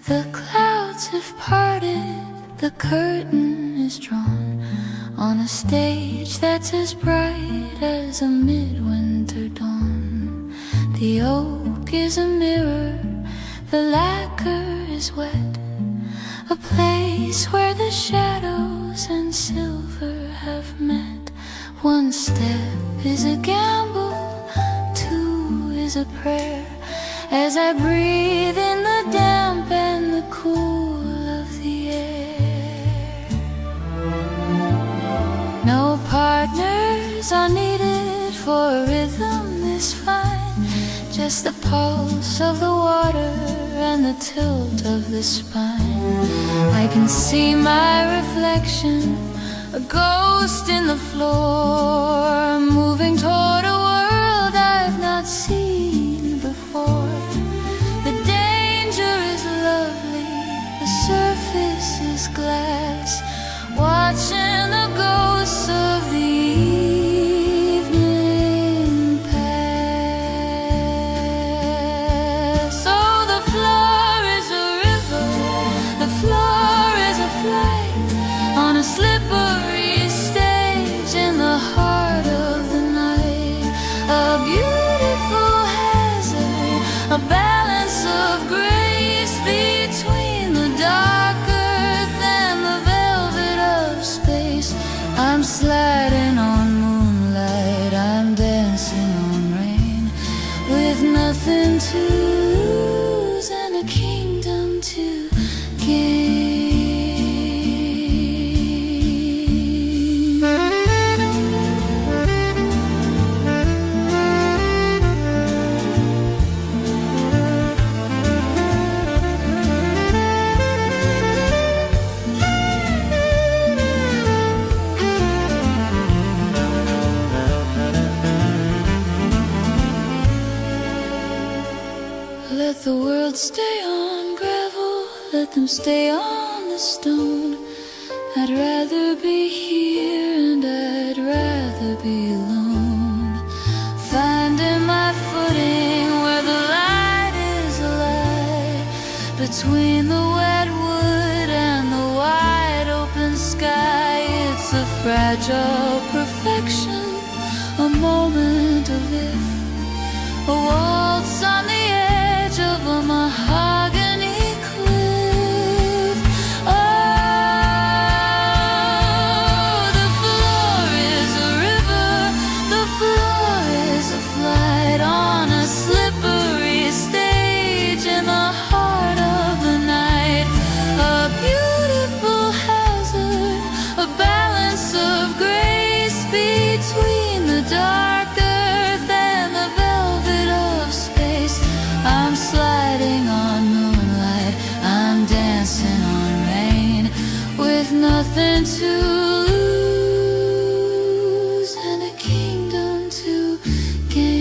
The clouds have parted, the curtain is drawn on a stage that's as bright as a midwinter dawn. The oak is a mirror, the lacquer is wet, a place where the shadows and silver have met. One step is a gamble, two is a prayer, as I breathe in the damp and the cool of the air. No partners are needed for a rhythm this fine, just the pulse of the water and the tilt of the spine. I can see my reflection, a ghost in the floor, moving toward a world I've not seen before. The danger is lovely, the surface is glass, watching the ghosts of the evening pass. Oh, the floor is a river, the floor let the world stay on gravel, let them stay on the stone. I'd rather be here and I'd rather be alone, finding my footing where the light is alight, between the wet wood and the wide open sky. It's a fragile perfection, a moment of if, a waltz on the edge of a mahogany cliff. Oh, the floor is a river, the floor is a flight on a slippery stage in the heart of the night. A beautiful hazard, a balance of grace between the dark earth and the velvet of space. I'm sliding on moonlight, I'm dancing on rain, with nothing to lose and a kingdom to gain.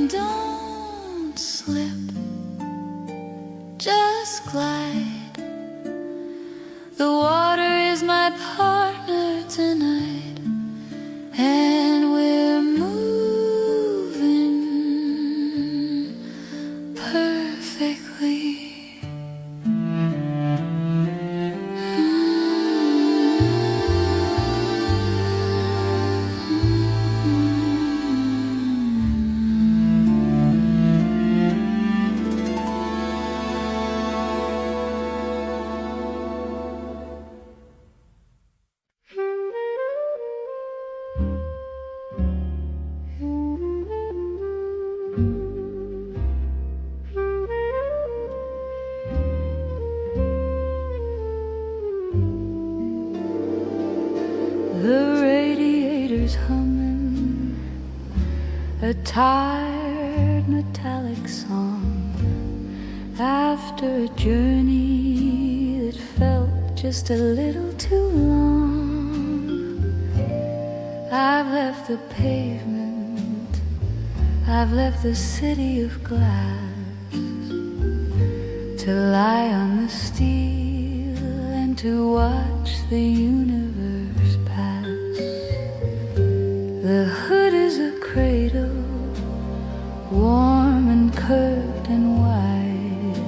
Don't slip, just glide. The water is my partner tonight, and we're moving perfectly. The radiator's humming a tired metallic song after a journey that felt just a little too long. I've left the pavement, I've left the city of glass, to lie on the steel and to watch the universe pass. The hood is a cradle, warm and curved and wide,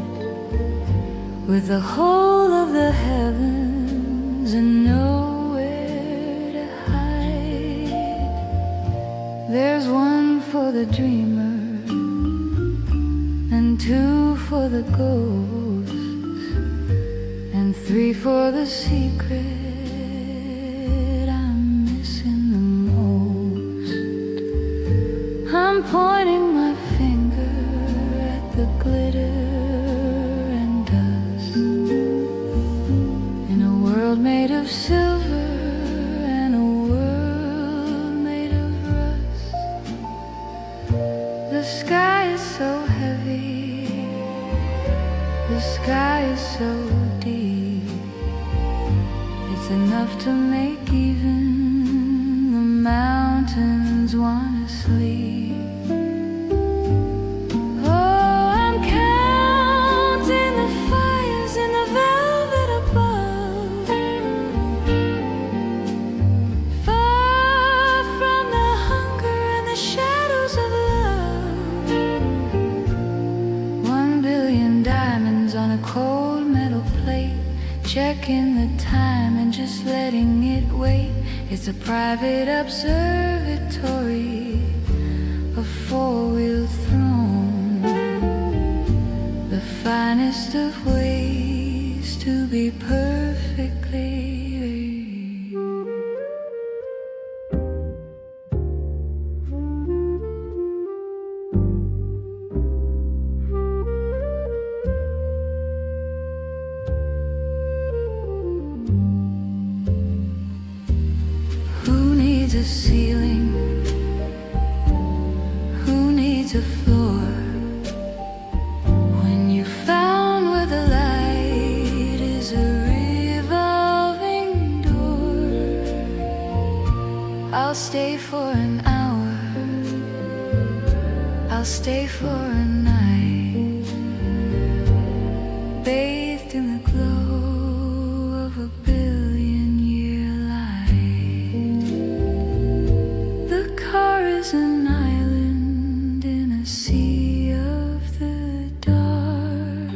with the whole of the heavens and nowhere to hide. There's one for the dreamer and two for the ghosts, and three for the secret I'm missing the most. I'm pointing my finger at the glitter and dust in a world made of silver and a world made of rust. The sky is so heavy, the sky is so deep, it's enough to make even the mountains wanna sleep. Oh, I'm counting the fires in the velvet above, far from the hunger and the shadows of love. 1,000,000,000 diamonds on a cold metal plate, checking the time and just letting it wait. It's a private observatory, a four-wheel throne, the finest of ways to be perfectly. Who needs a ceiling? Who needs a floor? When you found where the light is a revolving door. I'll stay for an hour, I'll stay for a night, bathed in the glow of a billion-year light. The car is an island in a sea of the dark,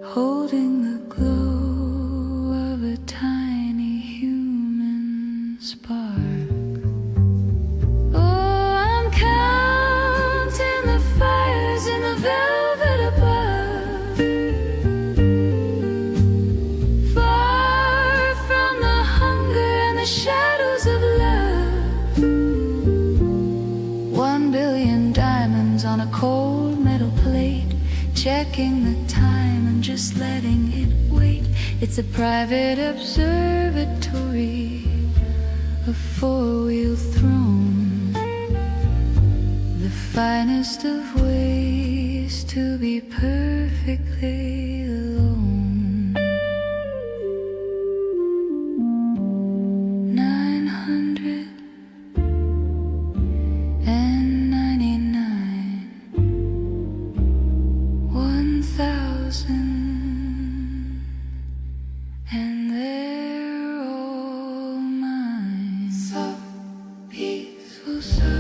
holding the glow of a tiny human spark. Checking the time and just letting it wait. It's a private observatory, a four-wheel throne, the finest of ways to be perfectly alone. 999 1,000, and they're all mine. Soft, peaceful surf,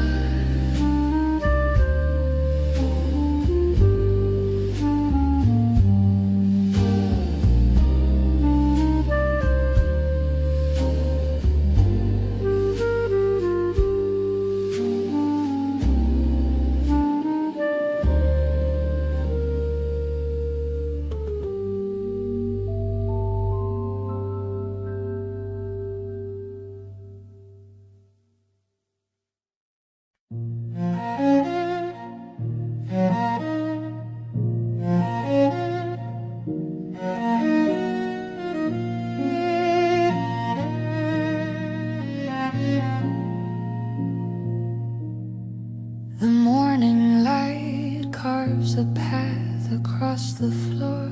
the morning light carves a path across the floor.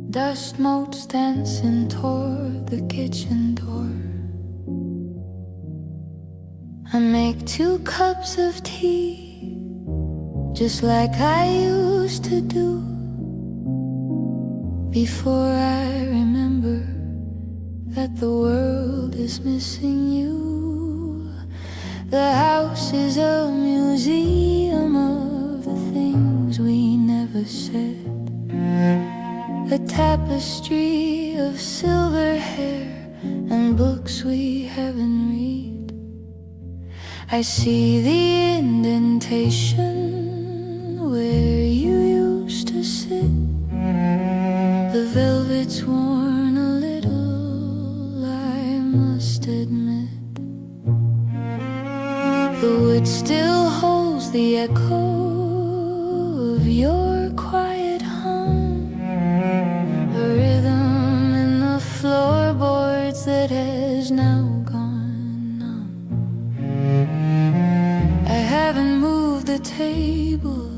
Dust motes dancing toward the kitchen door. I make 2 cups of tea, just like I used to do, before I remember that the world is missing you. The house is a museum of the things we never said, a tapestry of silver hair and books we haven't read. I see the indentation where you used to sit. The velvet's worn a little, I must admit. The wood still holds the echo of your quiet hum, a rhythm in the floorboards that has now gone numb. I haven't moved the table,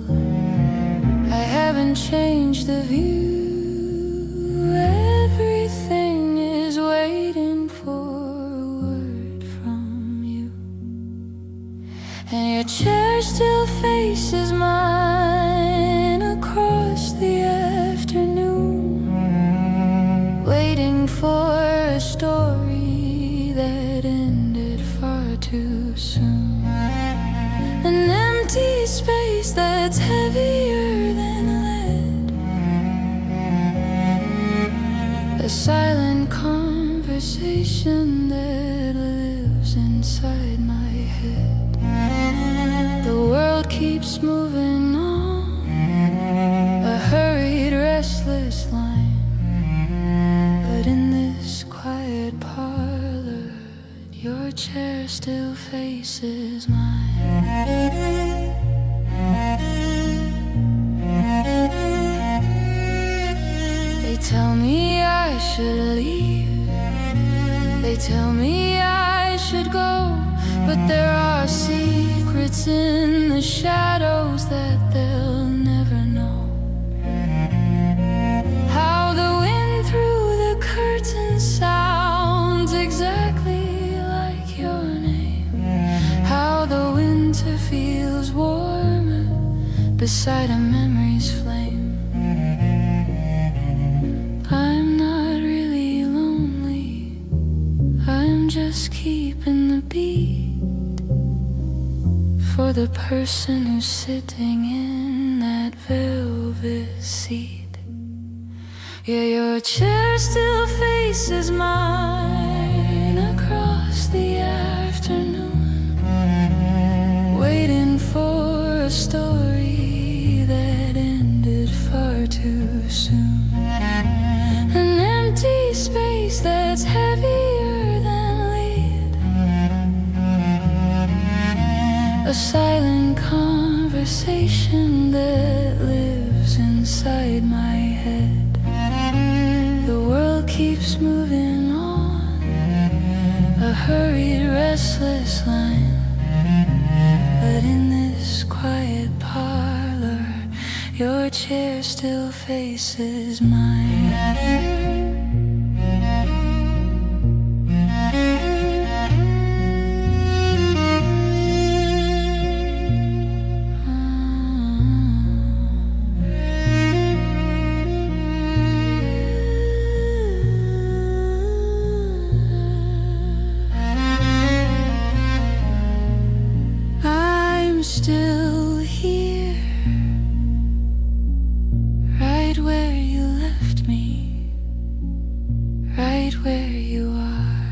I haven't changed the view. Everything is waiting for a word from you. And your chair still faces mine across the afternoon, waiting for a story that ended far too soon. An empty space that's heavier than lead, a silent conversation that lives inside my head. The world keeps moving on, a hurried, restless line. But in this quiet parlor, your chair still faces mine. They tell me I should leave, they tell me I should go, but there are secrets in the shadows that they'll never know. How the wind through the curtains sounds exactly like your name. beside a memory's flame. I'm not really lonely, I'm just keeping the beat for the person who's sitting in that velvet seat. Yeah, your chair still faces mine across the afternoon, waiting for a story that ended far too soon. An empty space that's heavier than lead, a silent conversation that lives inside my head. The world keeps moving on, a hurried, restless line, but in this quiet parlor, your chair still faces mine. I'm still here, right where you left me, right where you are,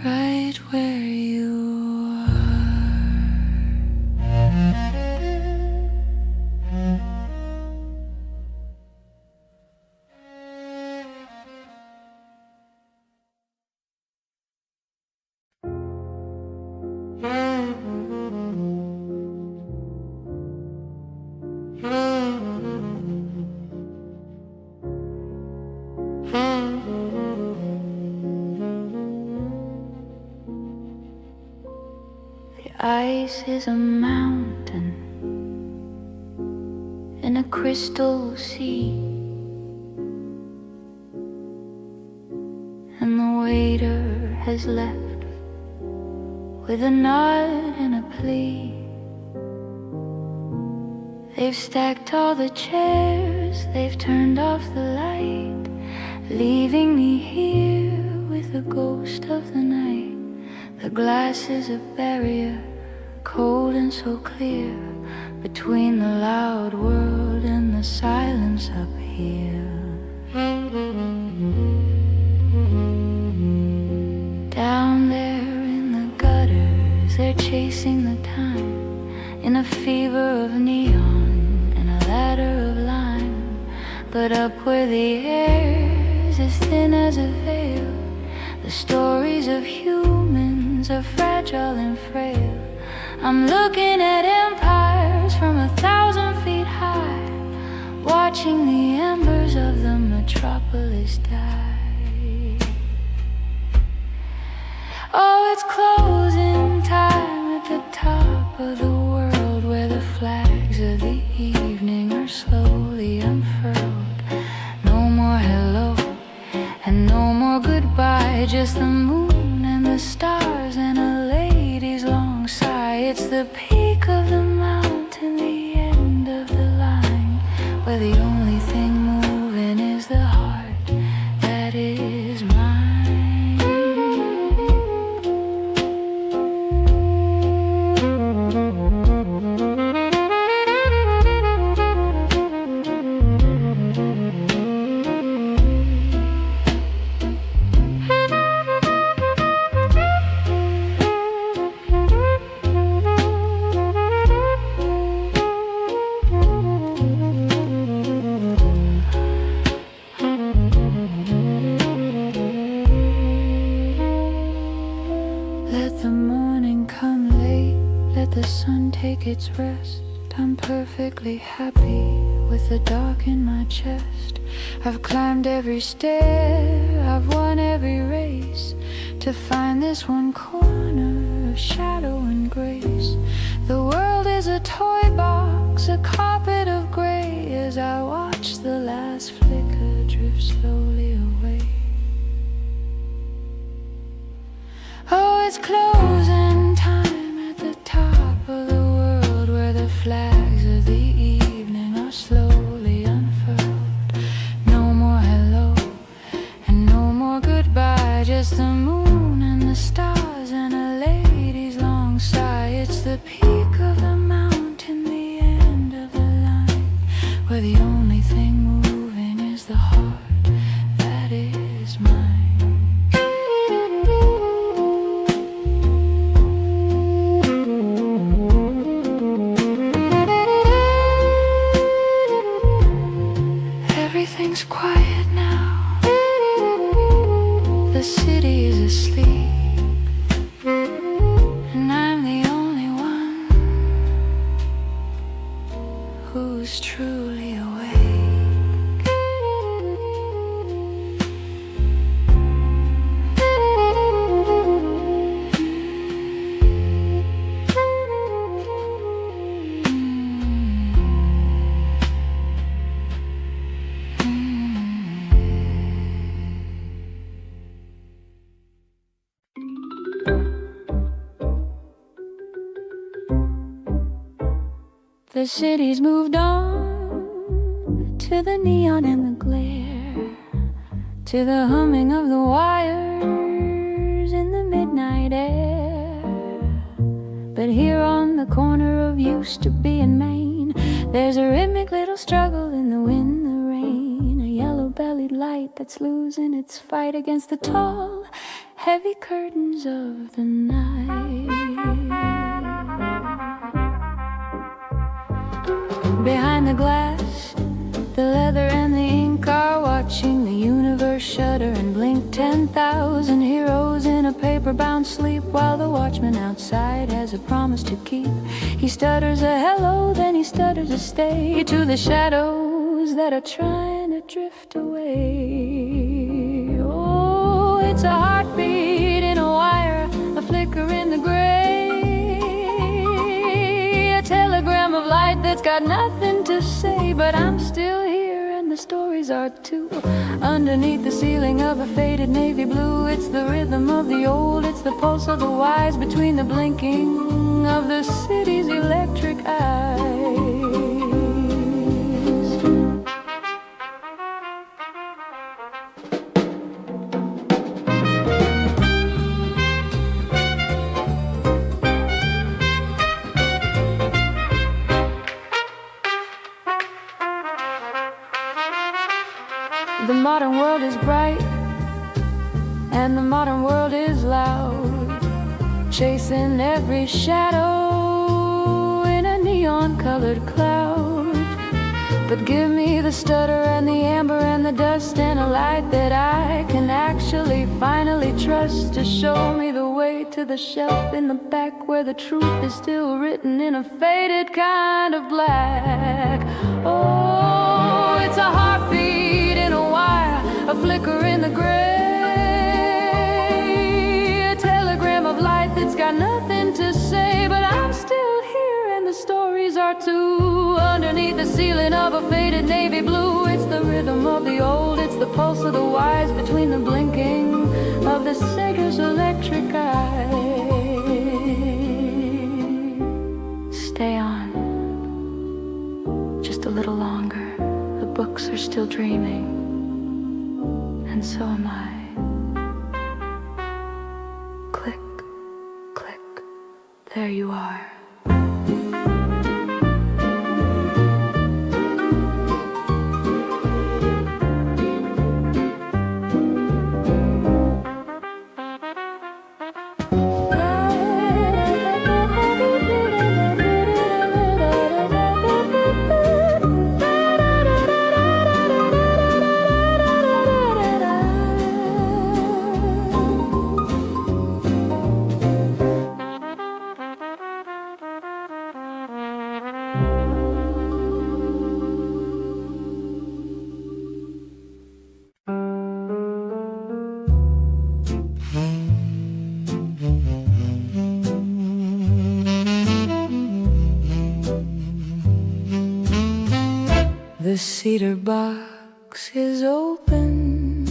right where you Ice is a mountain in a crystal sea, and the waiter has left with a nod and a plea. They've stacked all the chairs, they've turned off the light, leaving me here with the ghost of the night. The glass is a barrier, cold and so clear, between the loud world and the silence up here. Down there in the gutters, they're chasing the time, in a fever of neon and a ladder of lime. But up where the air's as thin as a veil, the stories of humans are fragile and frail. I'm looking at empires from 1,000 feet high, watching the embers of the metropolis die. Oh, it's closing time at the top of the world, where the flags of the evening are slowly unfurled. No more hello and no more goodbye, just the moon and the stars and a lady's long sigh. It's the peak of the mountain, the end of the line, where the only thing moving is the heart that is mine. Take its rest. I'm perfectly happy with the dark in my chest. I've climbed every stair, I've won every race, to find this one corner of shadow and grace. The world is a toy box, a carpet of gray, as I watch the last flicker drift slowly away. Oh, it's closing only thing moving is the heart that is mine. Everything's quiet now. The city is asleep, and I'm the only one who's truly awake. The city's moved on to the neon and the glare, to the humming of the wires in the midnight air. But here on the corner of used to be in Maine, there's a rhythmic little struggle in the wind, the rain, a yellow-bellied light that's losing its fight against the tall, heavy curtains of the night. Behind the glass, the leather and the ink are watching the universe shudder and blink. 10,000 heroes in a paper-bound sleep, while the watchman outside has a promise to keep. He stutters a hello, then he stutters a stay to the shadows that are trying to drift away. Oh, it's a heartbeat in a wire, a flicker in the gray, a telegram of light that's got nothing to say, but I'm still here and the stories are too. Underneath the ceiling of a faded navy blue, it's the rhythm of the old, it's the pulse of the wise, between the blinking of the city's electric eyes. The modern world is bright, and the modern world is loud, chasing every shadow in a neon-colored cloud. But give me the stutter and the amber and the dust, and a light that I can actually finally trust, to show me the way to the shelf in the back, where the truth is still written in a faded kind of black. Oh, it's a heartbeat in a wire, a flicker in the gray, a telegram of light that's got nothing to say, but I'm still here and the stories are too. Underneath the ceiling of a faded navy blue, it's the rhythm of the old, it's the pulse of the wise, between the blinking of the sailor's electric eye. Stay on just a little longer. The books are still dreaming, and so am I. Click, click, there you are. The cedar box is open,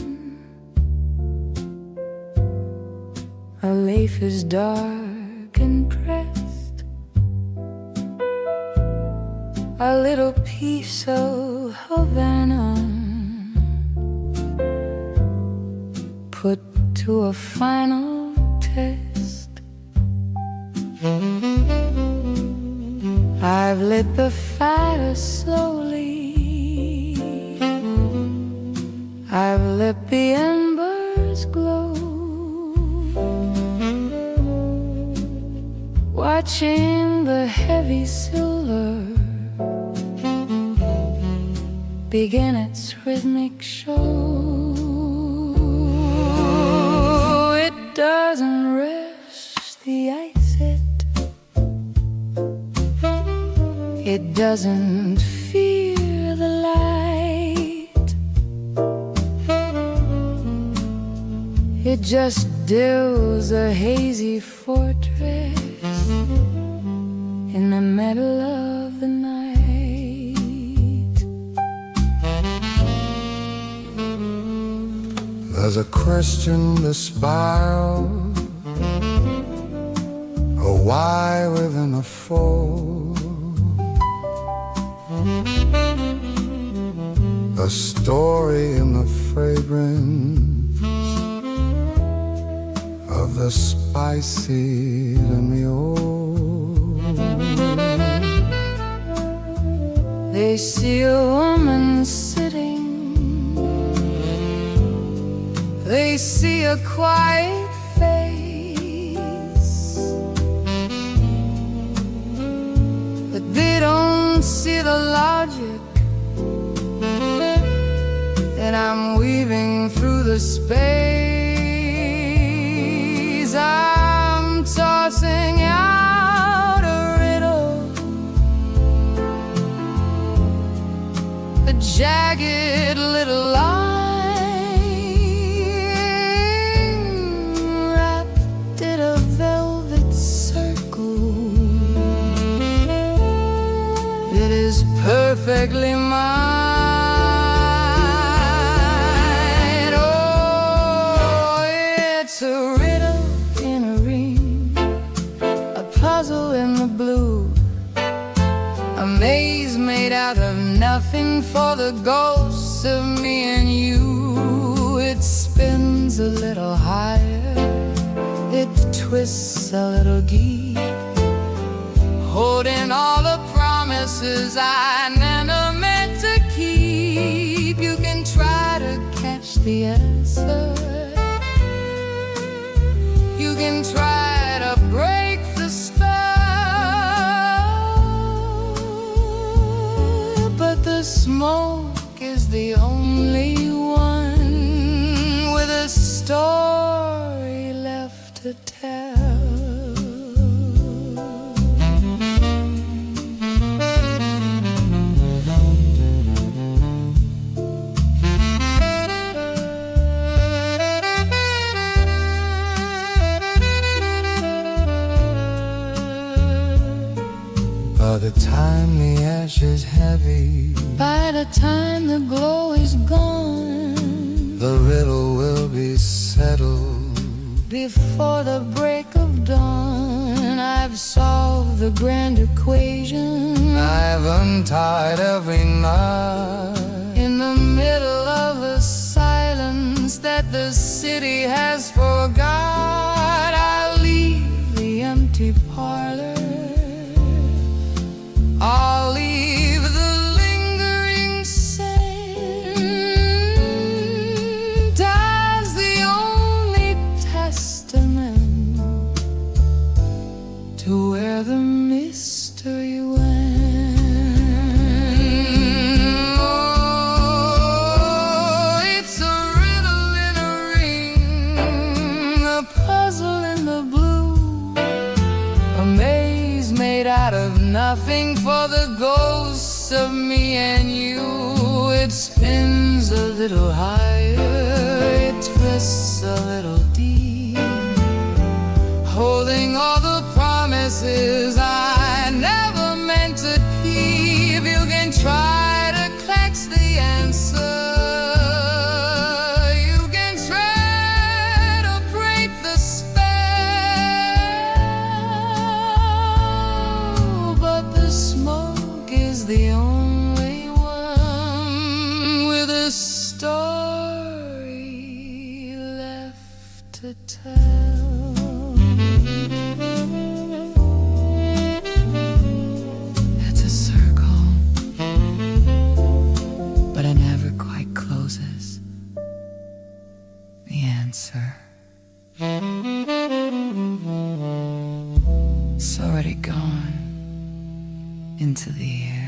a leaf is dark and pressed, a little piece of Havana put to a final test. I've lit the fire slowly, let the embers glow, watching the heavy silver begin its rhythmic show. It doesn't rush the ice, it doesn't fear the light, it just builds a hazy fortress in the middle of the night. There's a question to spiral, a why within a fold, a story in the fragrance of the spicy and the old. They see a woman sitting, they see a quiet face, but they don't see the logic that I'm weaving through the space. I'm tossing out a riddle, a jagged little line wrapped in a velvet circle. It is perfectly mine. A riddle in a ring, a puzzle in the blue, a maze made out of nothing for the ghosts of me and you. It spins a little higher, it twists a little deep, holding all the promises I never meant to keep. You can try to catch the answer, you can try to break the spell, but the smoke is the only one with a story left to tell. By the time the ash is heavy, by the time the glow is gone, the riddle will be settled. Before the break of dawn, I've solved the grand equation. I've untied every knot. In the middle of the silence that the city has forgot, I'll leave the empty parlor, I'll leave the lingering scent as the only testament to where the mystery went. Oh, it's a riddle in a ring, a puzzle in the blue, a maze made out of nothing for the ghosts of me and you. It spins a little higher, it twists a little deep, holding all the promises I never meant to keep. You can try to catch the answer, you can try to break the spell, but the smoke is the only one with a story left to tell. It's a circle, but it never quite closes. answer. It's already gone into the air.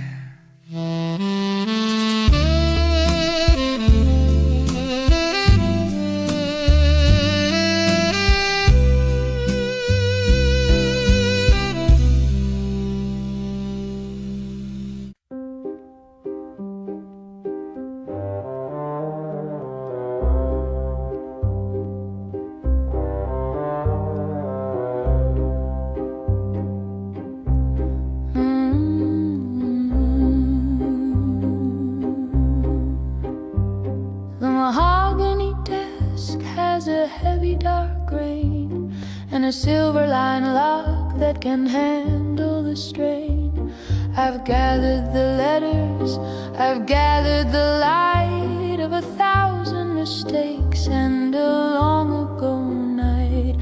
The mahogany desk has a heavy dark grain and a silver-lined lock that can handle the strain. I've gathered the letters, I've gathered the light of 1,000 mistakes and a long ago night.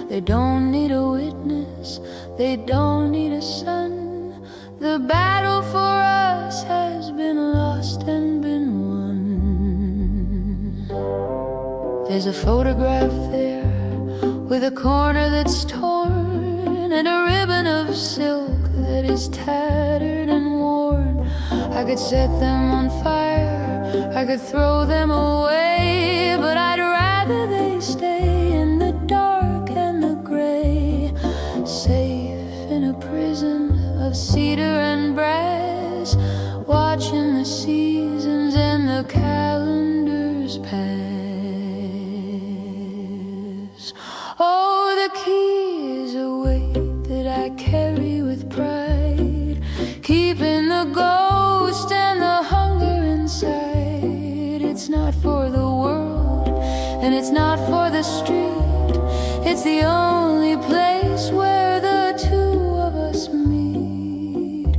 They don't need a witness, they don't need a son. The battle for us has been lost and been won. There's a photograph there with a corner that's torn and a ribbon of silk that is tattered and worn. I could set them on fire, I could throw them away, but I'd rather they stay in the dark and the gray, safe in a prison of cedar and brass, watching the seasons and the calendars pass. Oh, the key is a weight that I carry with pride, keeping the ghost and the hunger inside. It's not for the world and it's not for the street. It's the only place where the two of us meet.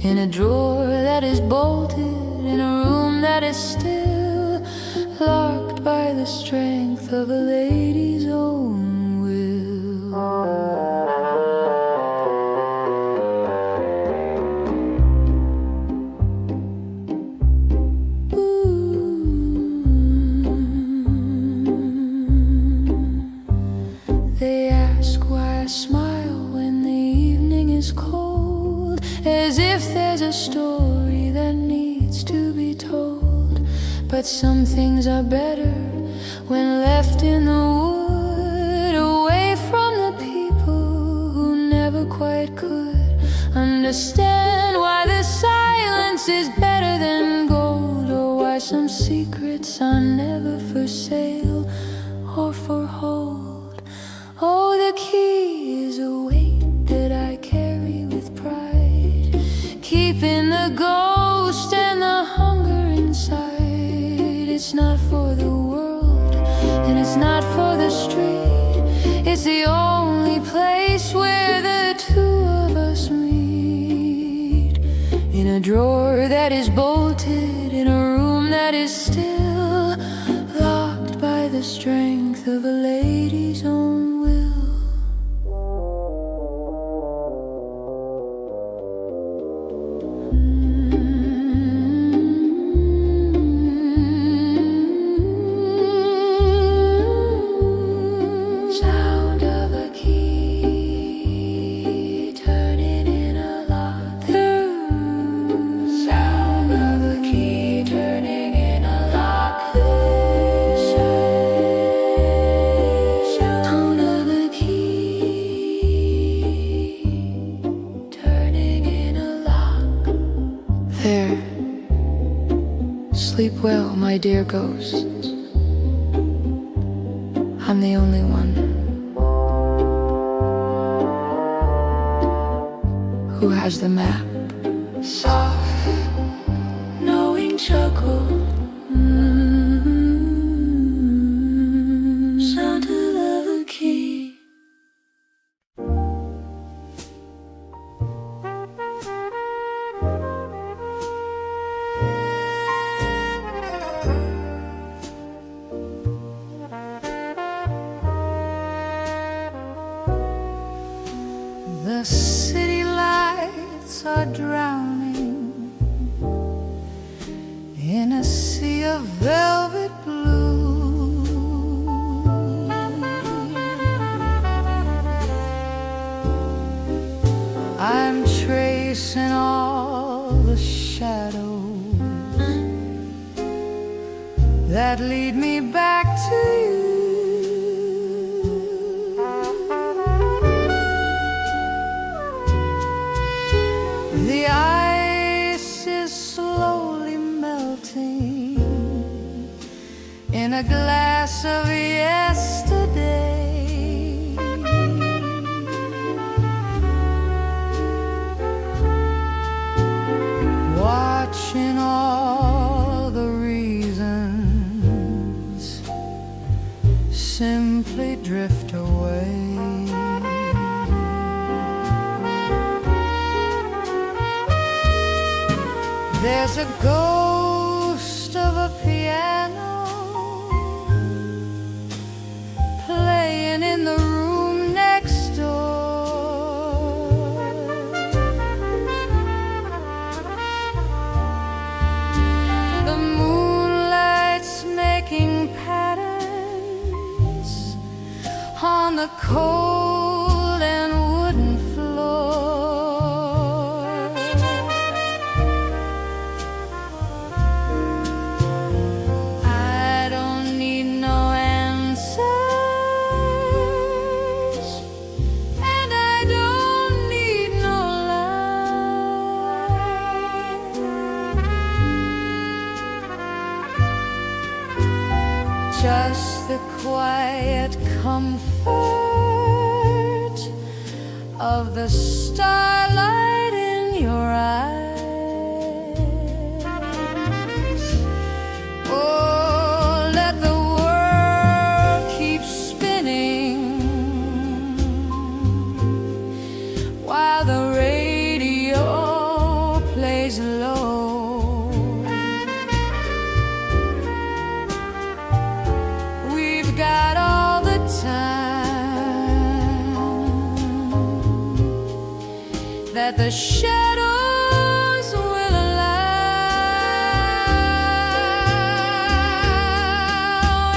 In a drawer that is bolted, in a room that is still, locked by the strength of a lady's own will. They ask why I smile when the evening is cold, as if there's a story that needs to be told. But some things are better when left in the wood, away from the people who never quite could understand why the silence is better than gold, or why some secrets are never for sale or for hold. Oh, the key is a weight that I carry with pride, keeping the ghost and the hunger inside. It's not for the world and it's not for the street. It's the only place where the two of us meet. In a drawer that is bolted, in a room that is still, locked by the strength of a lady's own will. Sound of a key turning in a lock. Sound of a key turning in a lock. Sound of a key turning in a lock. There. Sleep well, my dear ghosts. I'm the only one who has the map. Soft, knowing chuckle. Sound of a key. The city lights are drowning in a sea of velvet blue. in all the shadows that lead me back to you. The ice is slowly melting in a glass of yesterday. Watching all the reasons simply drift away. There's a ghost of a piano playing in the room next door. The moonlight's making patterns on the cold and wooden floor. Just the quiet comfort of the starlight in your eyes. Oh, let the world keep spinning while the radio plays low. Got all the time that the shadows will allow.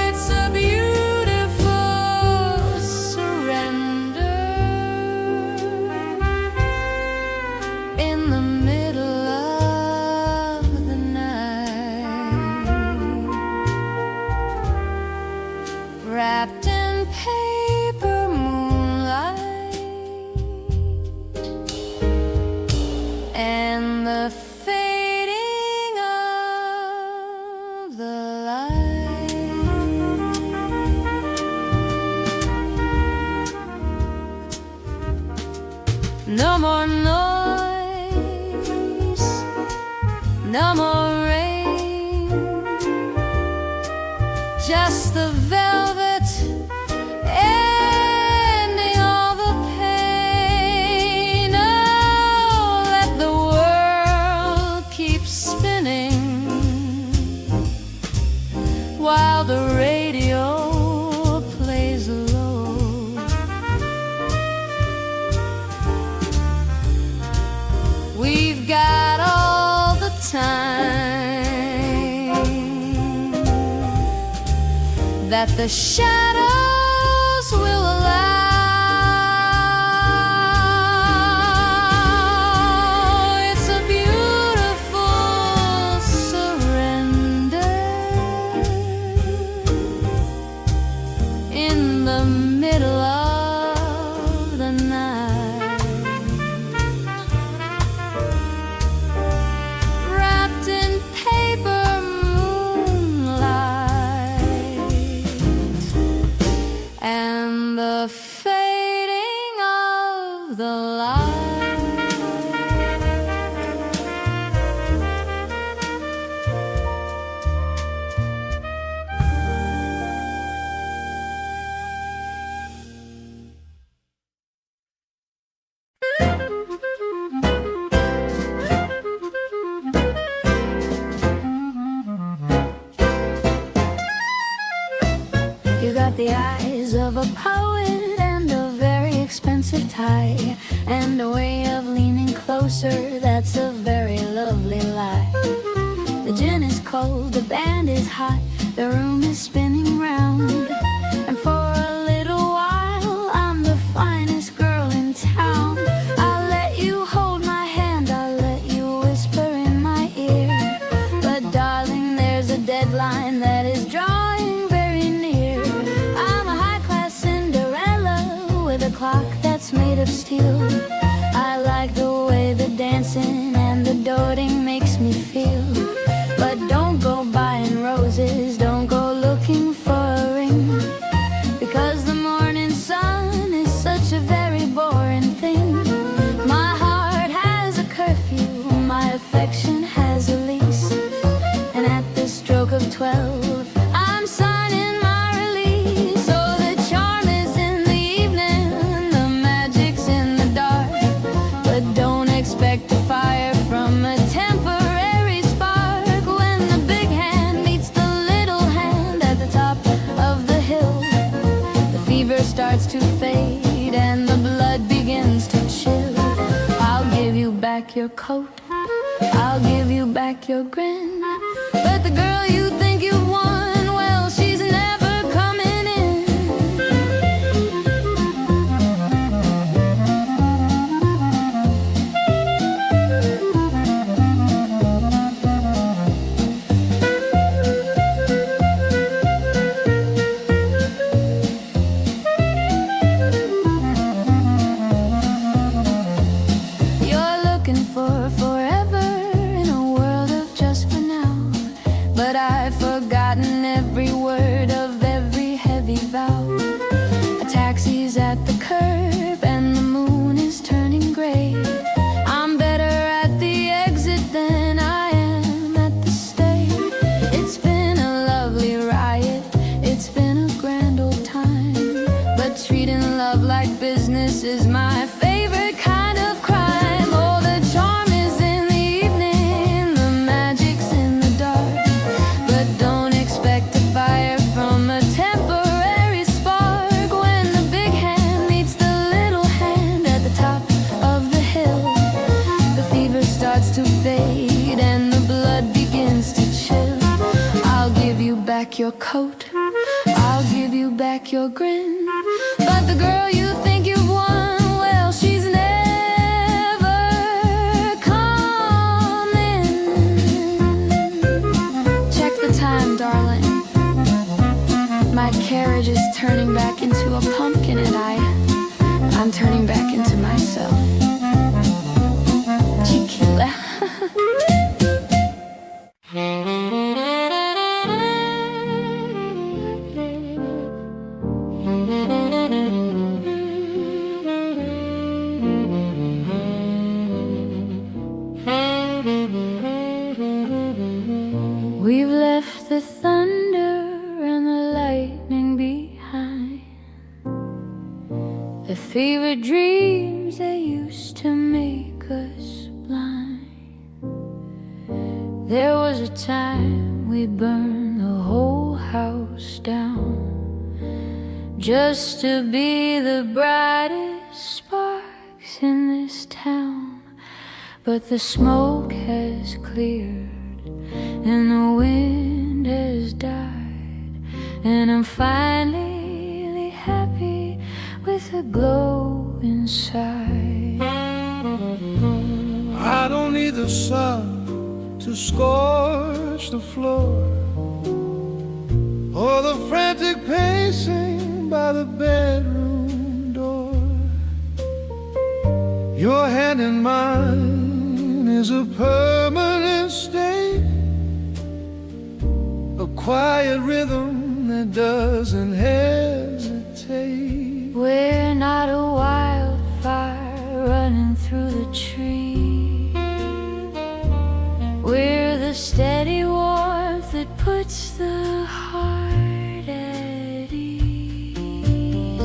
It's a beautiful surrender in the middle of the night, wrapped in paper moonlight and the fading of the light. No more noise, no more rain, just the velvet ending all the pain. Oh, let the world keep spinning while the radio plays low. We've got all the time that the shadows will allow. It's a beautiful surrender in the middle of the night, wrapped in paper moonlight and the fading of the light. You got the eyes of a poet and a very expensive tie, and a way of leaning closer that's a very lovely lie. The gin is cold, the band is hot, the room is spinning round, and for a little while I'm the finest girl in town. I'll let you hold my hand, I'll deadline that is drawing very near. I'm a high-class Cinderella with a clock that's made of steel. I like the way the dancing and the doting makes me feel. But don't go buying roses, don't go looking for a ring, because the morning sun is such a very boring thing. My heart has a curfew, my affection has a lease, and at the stroke of 12 I'm signing my release. So the charm is in the evening, the magic's in the dark, but don't expect a fire from a temporary spark. When the big hand meets the little hand at the top of the hill, the fever starts to fade and the blood begins to chill. I'll give you back your coat, I'll give you back your grin, but the girl you think you've won, well, she's never coming in. You're looking for forever in a world of just for now, but I've forgotten every word of every heavy vow. A taxi's at the curb and the moon is turning gray. I'm better at the exit than I am at the stay. It's been a lovely riot, it's been a grand old time, but treating love like business is my favorite kind of crime. Oh, the charm is in the evening, the magic's in the dark, but don't expect a fire from a temporary spark. When the big hand meets the little hand at the top of the hill, the fever starts to fade and the blood begins to chill. I'll give you back your coat, I'll give you back your grin, but the girl you think you've won, well, she's never coming. Check the time, darling. My carriage is turning back into a pumpkin and I'm turning back into myself. Chiquila. We've left the thunder and the lightning behind, the fever dreams that used to make us blind. There was a time we burned the whole house down, just to be the brightest sparks in this town. But the smoke has cleared and the wind has died, and I'm finally happy with a glow inside. I don't need the sun to scorch the floor, or the frantic pacing by the bedroom door. Your hand in mine is a permanent state, a quiet rhythm that doesn't hesitate. We're not a wildfire running through the trees, we're the steady warmth that puts the heart at ease.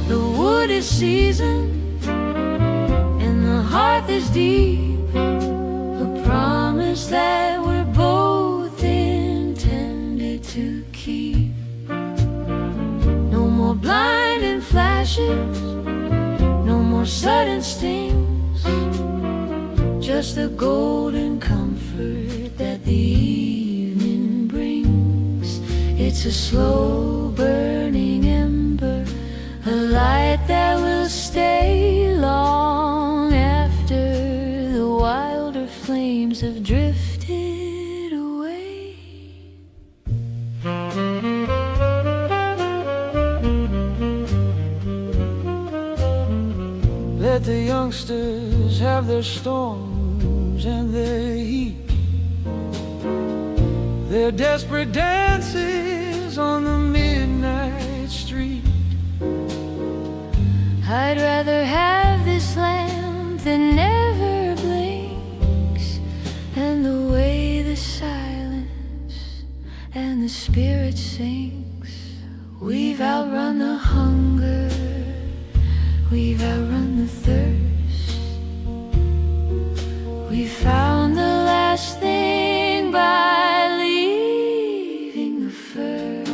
The wood is seasoned and the hearth is deep, a promise that we're both intended to keep. No more blinding flashes, no more sudden stings, just the golden comfort that the evening brings. It's a slow burning ember, a light that will stay long after the wilder flames have drifted away. youngsters have their storms and their heat, their desperate dances on the midnight street. I'd rather have this lamp that never blinks, and the way the silence and the spirit sings. We've outrun the hunger, we've outrun the thirst, we found the last thing by leaving the first.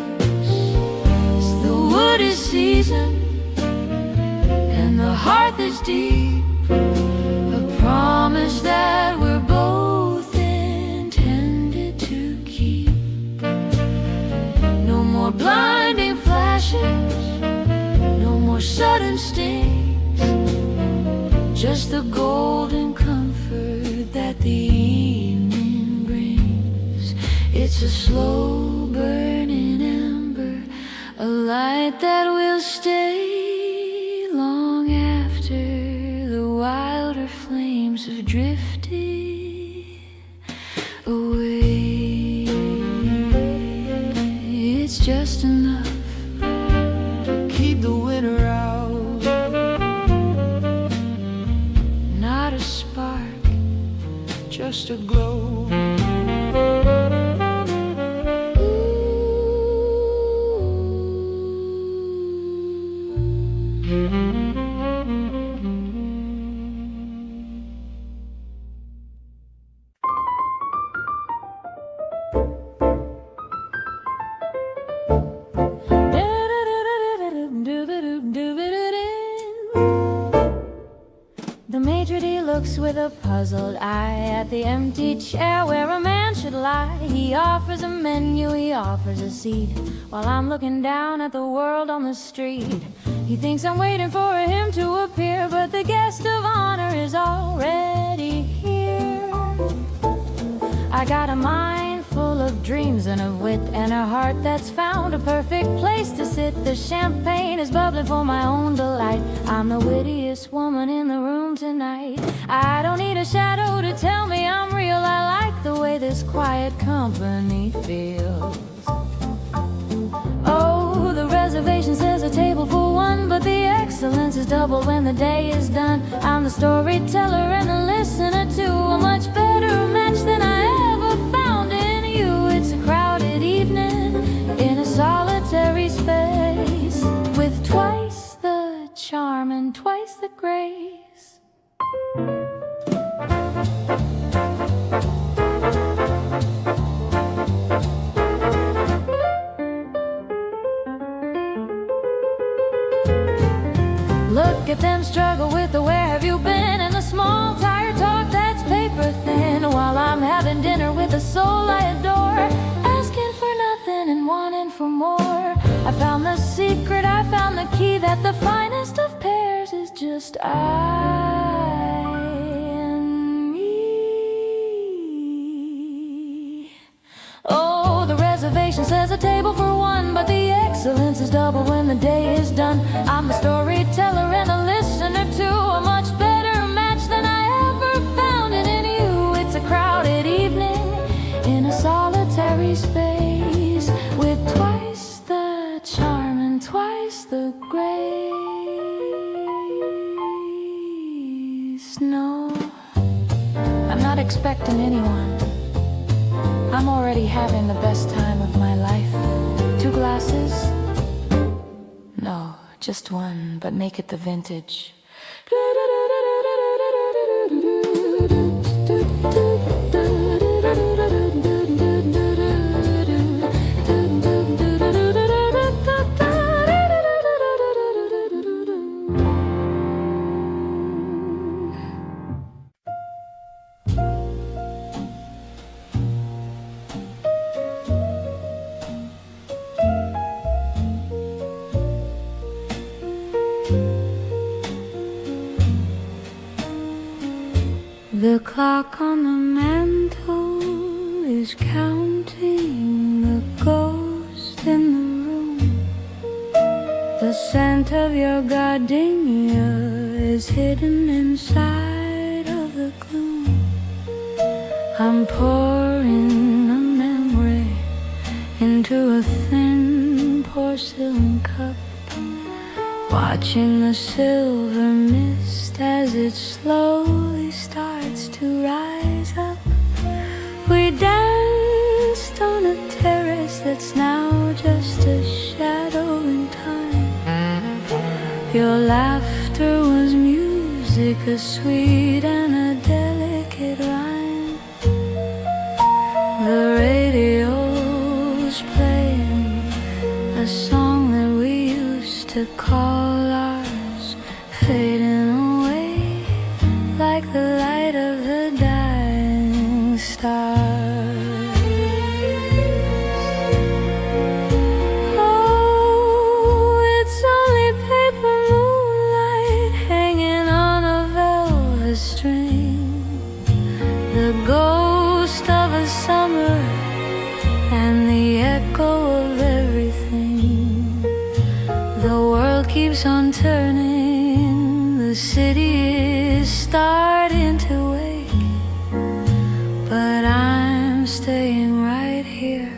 The wood is seasoned and the hearth is deep, a promise that we're both intended to keep. No more blinding flashes, no more sudden stings, just the golden comfort that the evening brings. It's a slow burning ember, a light that will stay long after the wilder flames have drifted away. It's just enough to keep the winter out. Not a spark, just a glow. The maitre d' looks with a puzzled eye at the empty chair where a man should lie. He offers a menu, he offers a seat, while I'm looking down at the world on the street. He thinks I'm waiting for him to appear, but the guest of honor is already here. I got a mind full of dreams and of wit, and a heart that's found a perfect place to sit. The champagne is bubbling for my own delight. I'm the wittiest woman in the room tonight. I don't need a shadow to tell me I'm real. I like the way this quiet company feels. Oh, the reservation says a table for one, but the excellence is double when the day is done. I'm the storyteller and the listener too, a much better match than I ever found in you. It's a crowded evening in a solitary space, with twice the charm and twice the grace. Look at them struggle with the where have you been, and the small tired talk that's paper thin, while I'm having dinner with a soul I adore, asking for nothing and wanting for more. I found the secret, I found the key, that the finest of pairs is just I and me. Oh, the reservation says a table for one, but the excellence is double when the day is done. I'm the storyteller and the listener too, a much better match than I ever found it in you. It's a crowded evening in a solitary space, with twice the charm and twice the grace. No, I'm not expecting anyone. I'm already having the best time of my life. 2 glasses? No, just one, but make it the vintage. The clock on the mantle is counting the ghosts in the room. The scent of your gardenia is hidden inside of the gloom. I'm pouring a memory into a thin porcelain cup, watching the silver mist as it slowly starts to rise up. We danced on a terrace that's now just a shadow in time. Your laughter was music, a sweet and a delicate rhyme. The radio's playing a song that we used to call ours, fading away like the light of the dying stars. Oh, it's only paper moonlight hanging on a velvet string, the ghost of a summer and the echo of everything. The world keeps on turning, the city is starting to wake, but I'm staying right here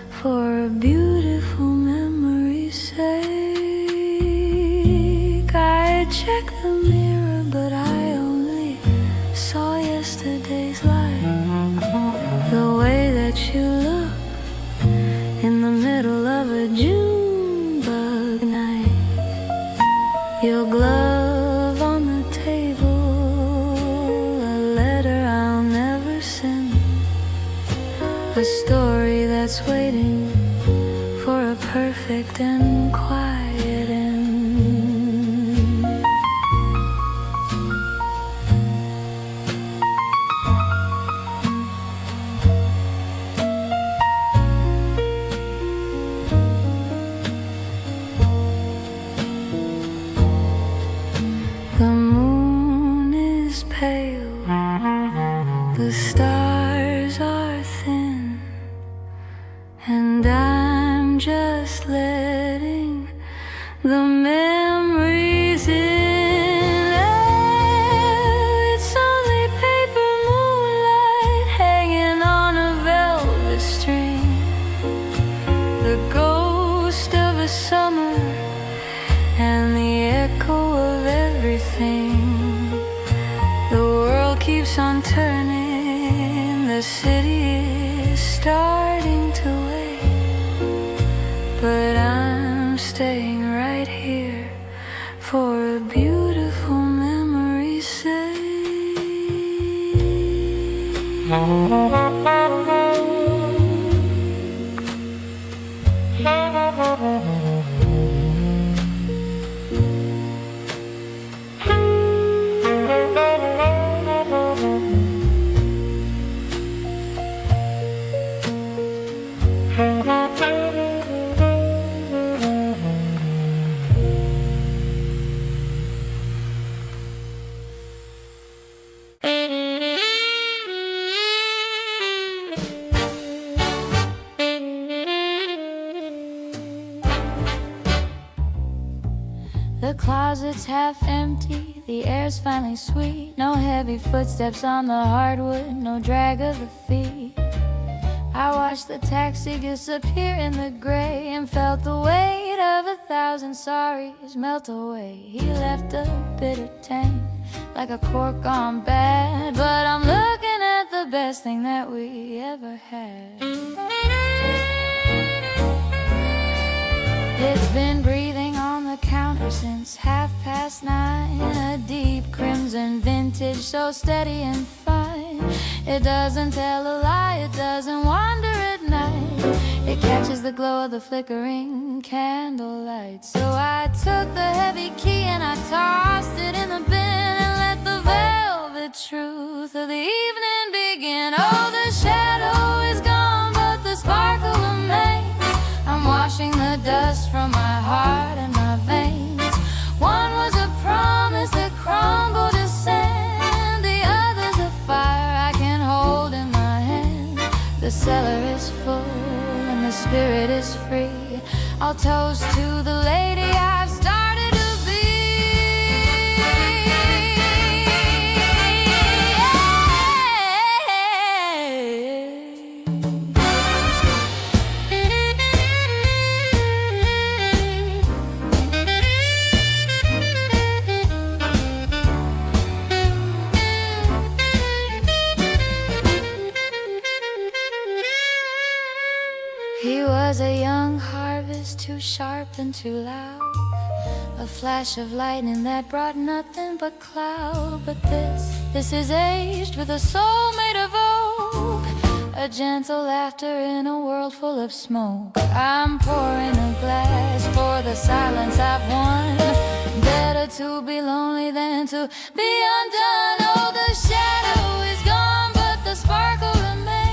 for a beautiful memory's sake. I checked the mirror, but I only saw yesterday's light. The way that you look in the middle of a June bug night, your glove on the table, a letter I'll never send, a story that's waiting for a perfect and quiet end. The moon is pale, the stars are thin, and I'm just letting the memories in. Oh, it's only paper moonlight hanging on a velvet string, the ghost of a summer and the echo of everything. The world keeps on turning, the city is starting to wake, but I'm staying right here for a beautiful memory's sake. The closet's half empty, the air's finally sweet. No heavy footsteps on the hardwood, no drag of the feet. I watched the taxi disappear in the gray and felt the weight of 1,000 sorries melt away. He left a bitter taint, like a cork gone bad, but I'm looking at the best thing that we ever had. It's been breathing on the counter since 9:30, a deep crimson vintage, so steady and fine. It doesn't tell a lie, it doesn't wander at night. It catches the glow of the flickering candlelight. So I took the heavy key and I tossed it in the bin and let the velvet truth of the evening begin. Oh, the shadow is gone, but the sparkle remains. I'm washing the dust from my heart and my veins. One was a promise that crumbled to sand, the other's a fire I can hold in my hand. The cellar is full and the spirit is free. I'll toast to the lady I've started to be. He was a young harvest, too sharp and too loud, a flash of lightning that brought nothing but cloud. But this is aged with a soul made of oak, a gentle laughter in a world full of smoke. I'm pouring a glass for the silence I've won. Better to be lonely than to be undone. Oh, the shadow is gone, but the sparkle remains.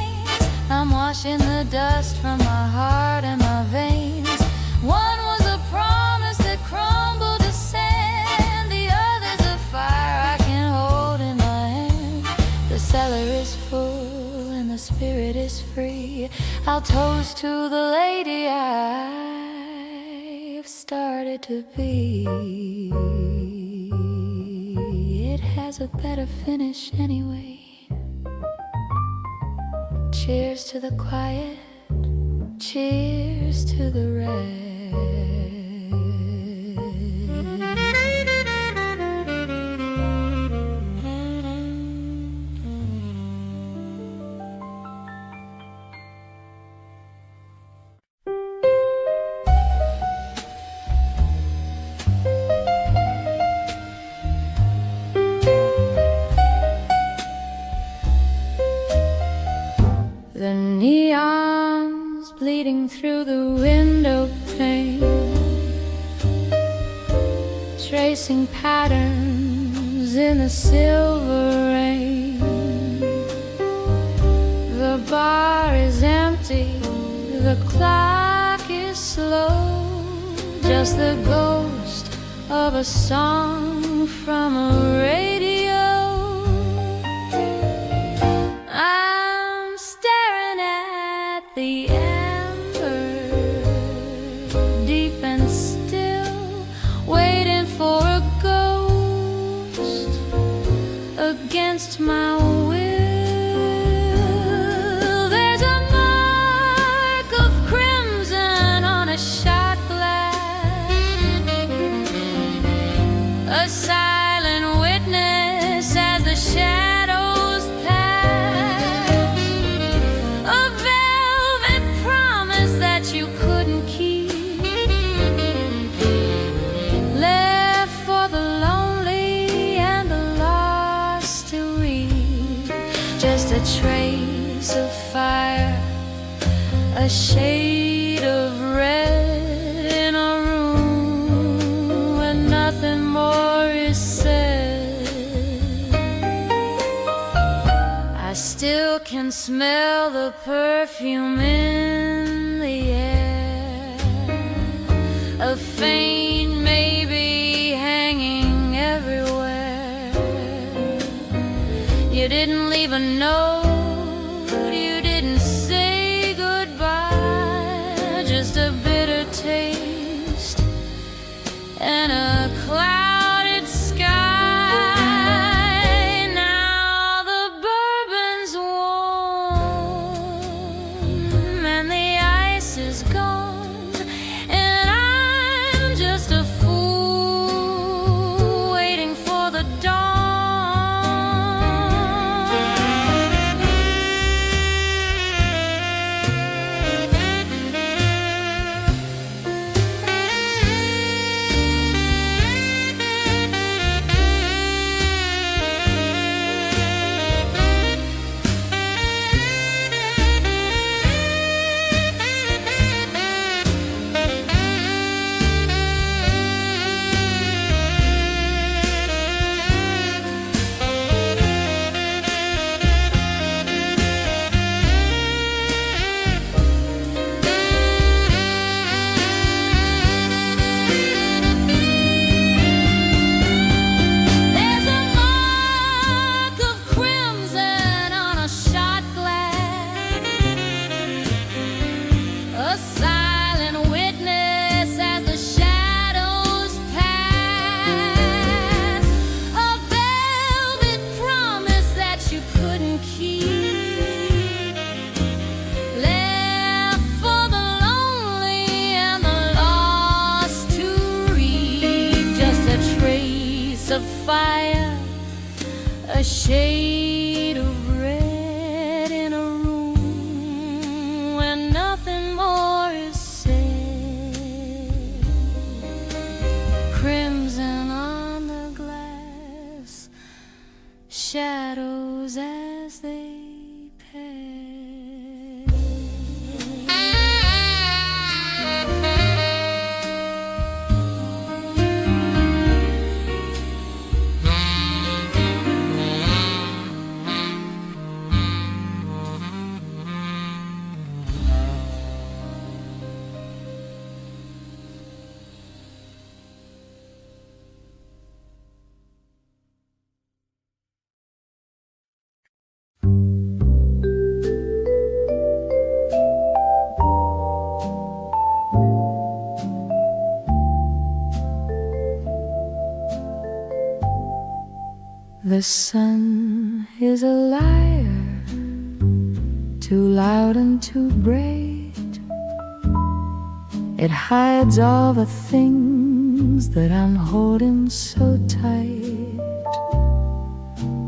I'm washing the dust from my heart and my veins. One was a promise that crumbled to sand, the other's a fire I can hold in my hand. The cellar is full and the spirit is free. I'll toast to the lady I've started to be. It has a better finish anyway. Cheers to the quiet, cheers to the rest. The neons bleeding through the window pane, tracing patterns in the silver rain. The bar is empty, the clock is slow, just the ghost of a song from a radio. The amber, deep and still, waiting for a ghost against my will. There's a mark of crimson on a shot glass, a silent witness as the shadows pass. You couldn't keep, left for the lonely and the lost to read. Just a trace of fire, a shade of red in a room where nothing more is said. I still can smell the perfume in the air, a faint maybe hanging everywhere. You didn't leave a note, you didn't say goodbye, just a bitter taste and a clouded sky. Now the bourbon's warm and the ice is gone, and I'm just a fool waiting for the dawn. Of fire, a shade of red in a room where nothing more The sun is a liar, too loud and too bright. It hides all the things that I'm holding so tight.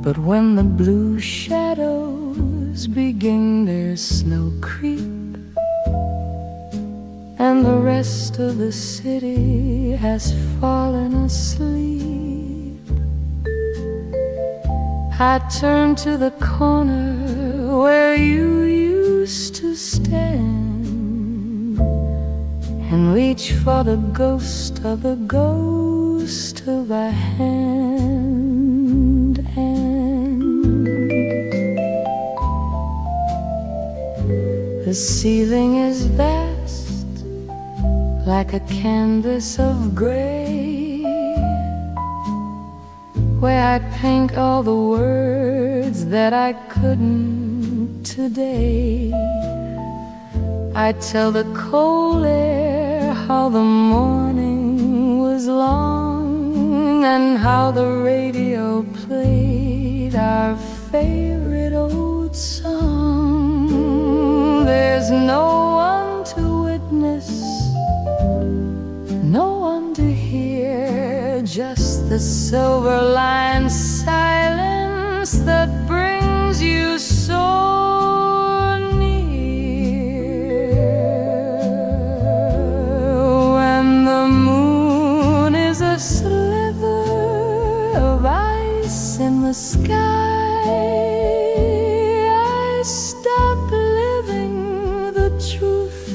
But when the blue shadows begin their snow creep, and the rest of the city has fallen asleep, I turn to the corner where you used to stand, and reach for the ghost of a hand. And the ceiling is vast, like a canvas of gray, where I paint all the words that I couldn't today. I tell the cold air how the morning was long, and how the radio played our favorite old song. There's no one to witness, no one to hear, just the silver-lined silence that brings you so near. When the moon is a sliver of ice in the sky, I stop living the truth,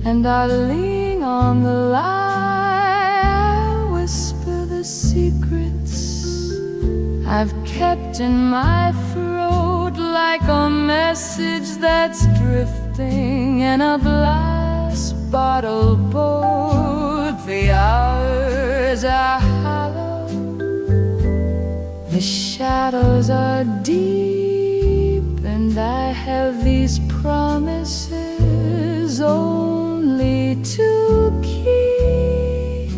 and I lean on the lie. I whisper the secrets I've kept in my throat, like a message that's drifting in a glass bottle boat. The hours are hollow, the shadows are deep, and I have these promises only to keep.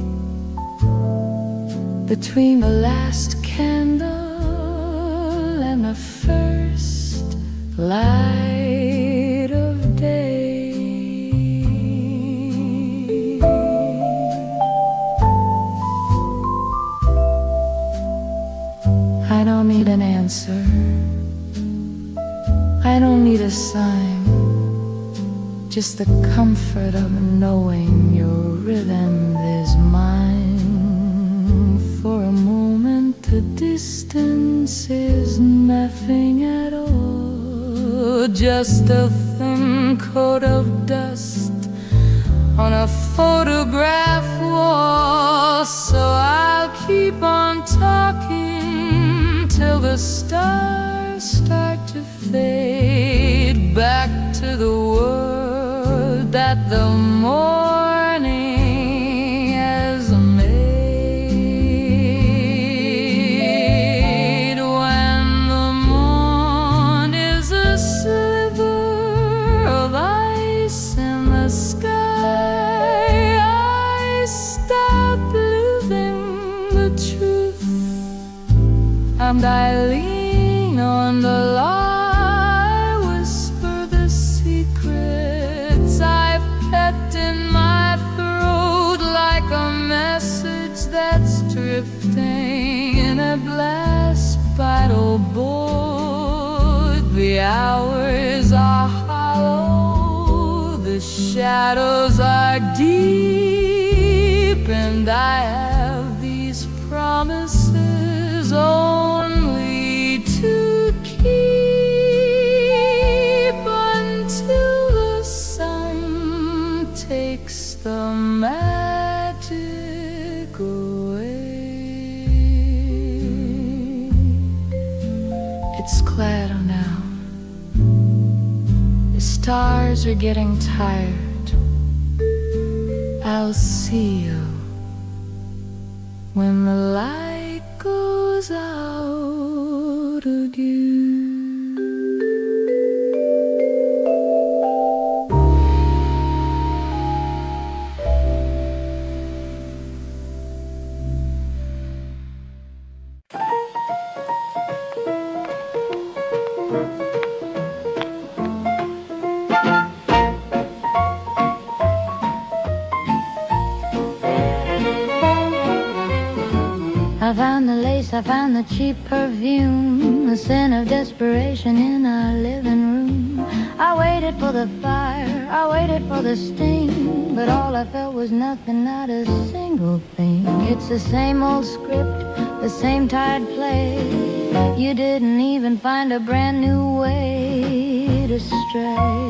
Between the last candle and the first light of day, I don't need an answer, I don't need a sign, just the comfort of knowing your rhythm is mine. For a moment the distance is nothing at all, just a thin coat of dust on a photograph wall. So I'll keep on talking till the stars start to fade back to the world that the morning has made. When the moon is a sliver of ice in the sky, I stop living the truth, and I lean on the lie. That's drifting in a glass bottle boat. The hours are hollow, the shadows are deep, and I have these promises only to keep until the sun takes the magic away. It's clear now, the stars are getting tired. I'll see you when the light goes out again. I found the cheap perfume, the scent of desperation in our living room. I waited for the fire, I waited for the sting, but all I felt was nothing, not a single thing. It's the same old script, the same tired play. You didn't even find a brand new way to stray.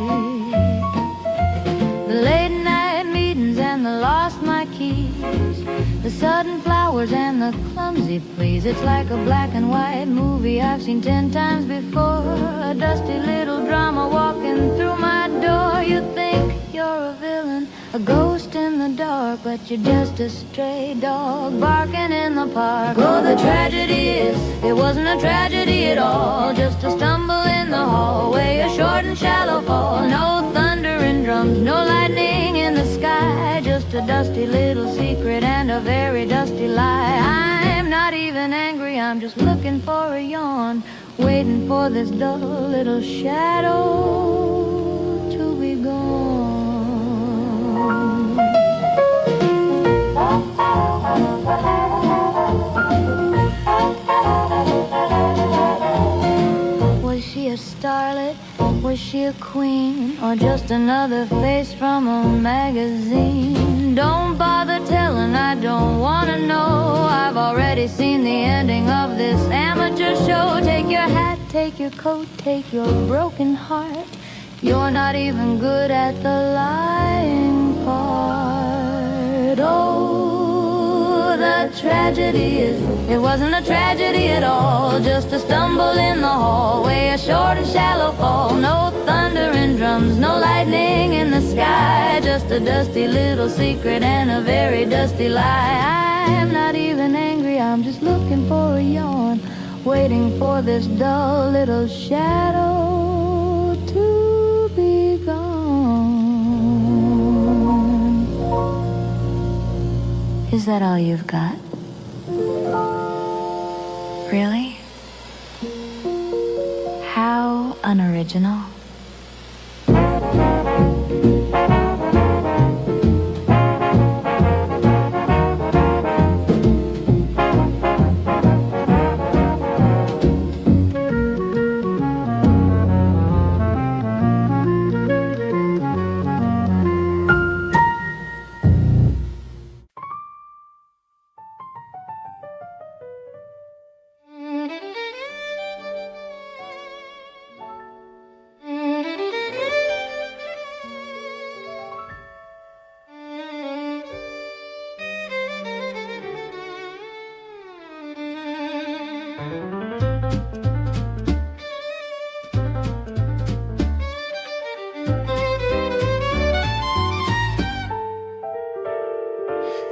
The late night meetings and the lost my keys, the sudden flowers and the clumsy pleas. It's like a black and white movie I've seen 10 times before. A dusty little drama walking through my door. You think you're a villain, a ghost in the dark, but you're just a stray dog barking in the park. Oh, the tragedy is, it wasn't a tragedy at all, just a stumble in the hallway, a short and shallow fall. No thunder and drums, no lightning in the sky, just a dusty little secret and a very dusty lie. I'm not even angry, I'm just looking for a yawn, waiting for this dull little shadow to be gone. Was she a starlet? Was she a queen? Or just another face from a magazine? Don't bother telling, I don't wanna know. I've already seen the ending of this amateur show. Take your hat, take your coat, take your broken heart. You're not even good at the lying part. Oh, the tragedy is, it wasn't a tragedy at all, just a stumble in the hallway, a short and shallow fall. No thunder and drums, no lightning in the sky, just a dusty little secret and a very dusty lie. I'm not even angry, I'm just looking for a yawn, waiting for this dull little shadow to be gone. Is that all you've got? Really? How unoriginal.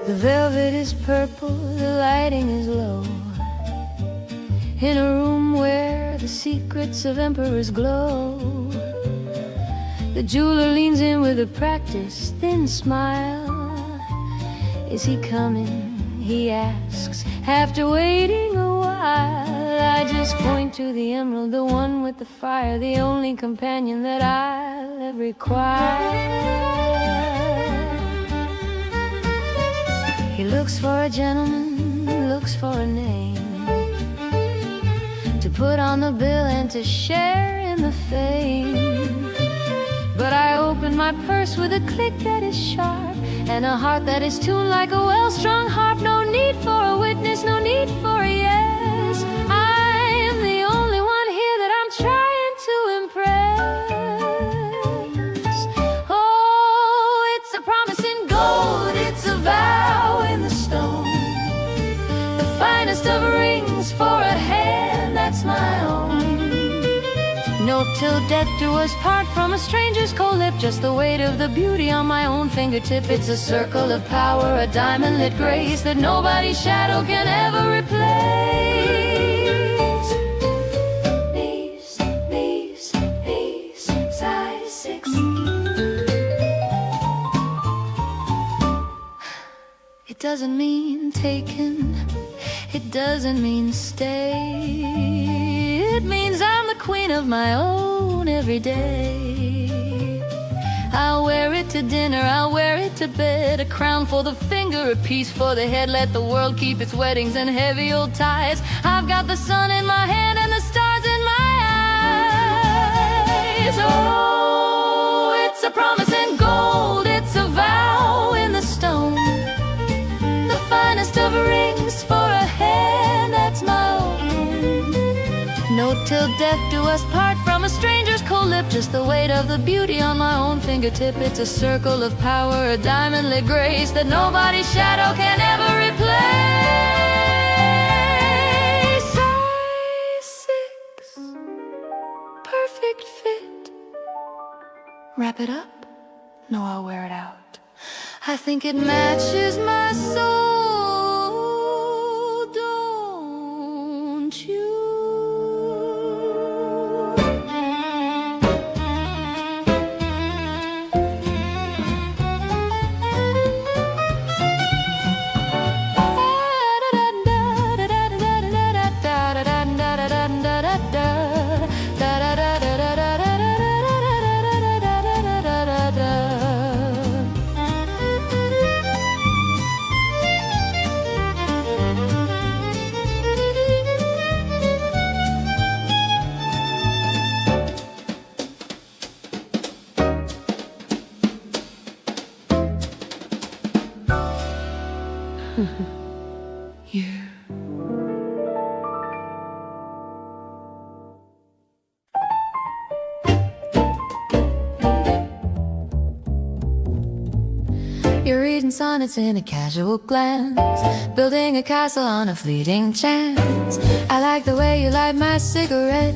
The velvet is purple, the lighting is low, in a room where the secrets of emperors glow. The jeweler leans in with a practiced thin smile. Is he coming? He asks, after waiting a while. I just point to the emerald, the one with the fire, the only companion that I'll ever require. He looks for a gentleman, looks for a name to put on the bill and to share in the fame. But I open my purse with a click that is sharp and a heart that is tuned like a well-strung harp. No need for a witness, no need for a yes. I am the only one here that I'm trying to impress. Oh, it's a promise in gold, it's a vow in the stone, the finest of rings for a hand that's my own. No, till death do us part from a stranger's cold lip, just the weight of the beauty on my own fingertip. It's a circle of power, a diamond-lit grace that nobody's shadow can ever replace. Peace, size 6. It doesn't mean taken, it doesn't mean stay. It means I'm the queen of my own every day. I'll wear it to dinner, I'll wear it to bed. A crown for the finger, a piece for the head. Let the world keep its weddings and heavy old ties. I've got the sun in my hand and the stars in my eyes. Oh, it's a promise in gold, it's a vow in the stone. The finest of rings for a hand that's my own. No till death do us part from a stranger's cold lip. Just the weight of the beauty on my own fingertip. It's a circle of power, a diamond-lit grace that nobody's shadow can ever replace. Size 6, perfect fit. Wrap it up? No, I'll wear it out. I think it matches my soul, don't you? You. You're reading sonnets in a casual glance, building a castle on a fleeting chance. I like the way you light my cigarette,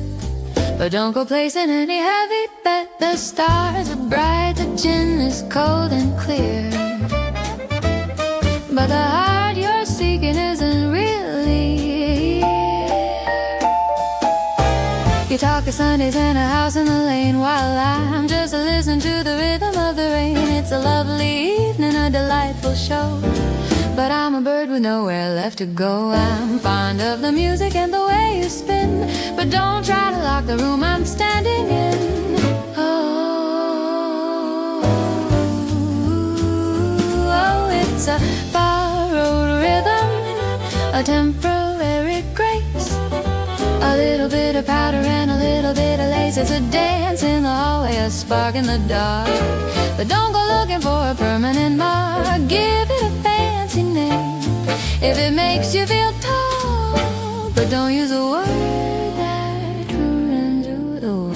but don't go placing any heavy bet. The stars are bright, the gin is cold and clear, but the heart you're seeking isn't really here. You talk of Sundays and a house in the lane, while I'm just listening to the rhythm of the rain. It's a lovely evening, a delightful show, but I'm a bird with nowhere left to go. I'm fond of the music and the way you spin, but don't try to lock the room I'm standing in. Oh, it's a borrowed rhythm, a temporary grace, a little bit of powder and a little bit of lace. It's a dance in the hallway, a spark in the dark, but don't go looking for a permanent mark. Give it a fancy name if it makes you feel tall, but don't use a word that ruins you.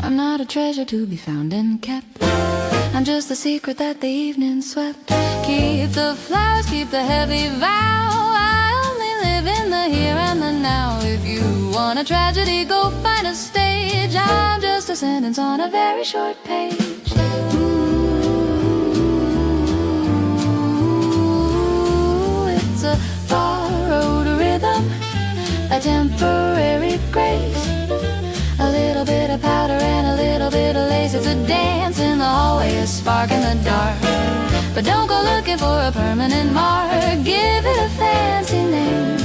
I'm not a treasure to be found and kept, I'm just the secret that the evening swept. Keep the flowers, keep the heavy vow, I only live in the here and the now. If you want a tragedy, go find a stage. I'm just a sentence on a very short page. Ooh, it's a borrowed rhythm, a temporary grace, a little bit of powder and a little bit of lace. It's a dance in the hallway, a spark in the dark, but don't go looking for a permanent mark. Give it a fancy name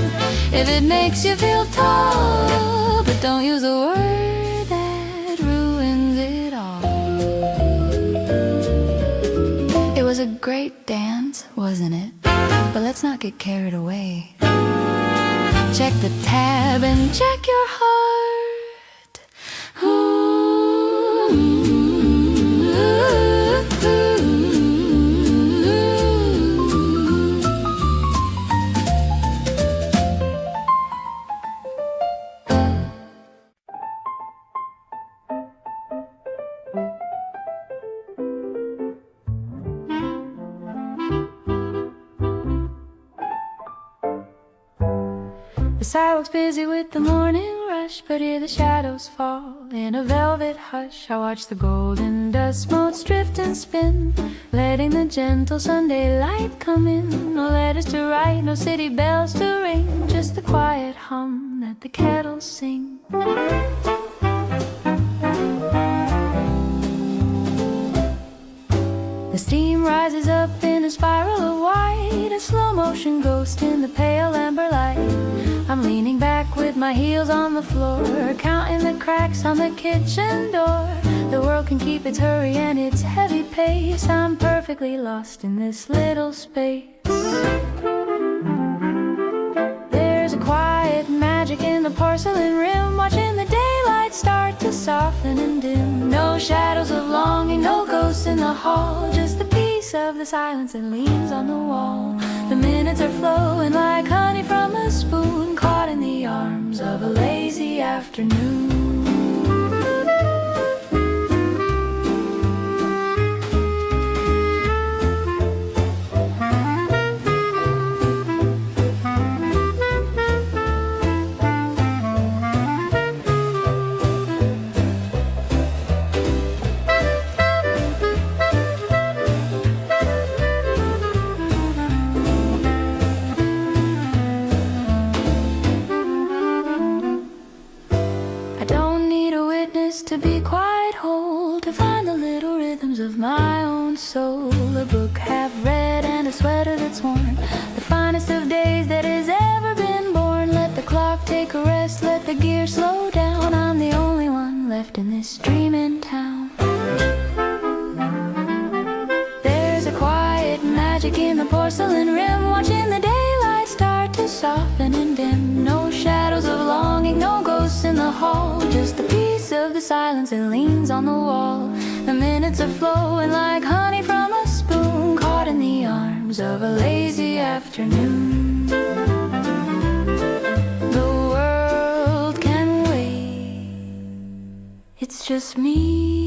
if it makes you feel tall, but don't use a word that ruins it all. It was a great dance, wasn't it? But let's not get carried away. Check the tab and check your heart. The sidewalk's busy with the morning rush, but here the shadows fall in a velvet hush. I watch the golden dust motes drift and spin, letting the gentle Sunday light come in. No letters to write, no city bells to ring, just the quiet hum that the kettles sing. The steam rises up in a spiral of white, a slow motion ghost in the pale amber light. I'm leaning back with my heels on the floor, counting the cracks on the kitchen door. The world can keep its hurry and its heavy pace. I'm perfectly lost in this little space. There's a quiet magic in the porcelain rim, watching the daylight start to soften and dim. No shadows of longing, no ghosts in the hall, just the peace of the silence that leans on the wall. The minutes are flowing like honey from a spoon, caught in the arms of a lazy afternoon. To be quite whole, to find the little rhythms of my own soul. A book half read and a sweater that's worn, the finest of days that has ever been born. Let the clock take a rest, let the gear slow down. I'm the only one left in this dreaming town. There's a quiet magic in the porcelain rim, watching the daylight start to soften and dim. No shadows of longing, no ghosts in the hall, just the peace of the silence that leans on the wall. The minutes are flowing like honey from a spoon, caught in the arms of a lazy afternoon. The world can wait, it's just me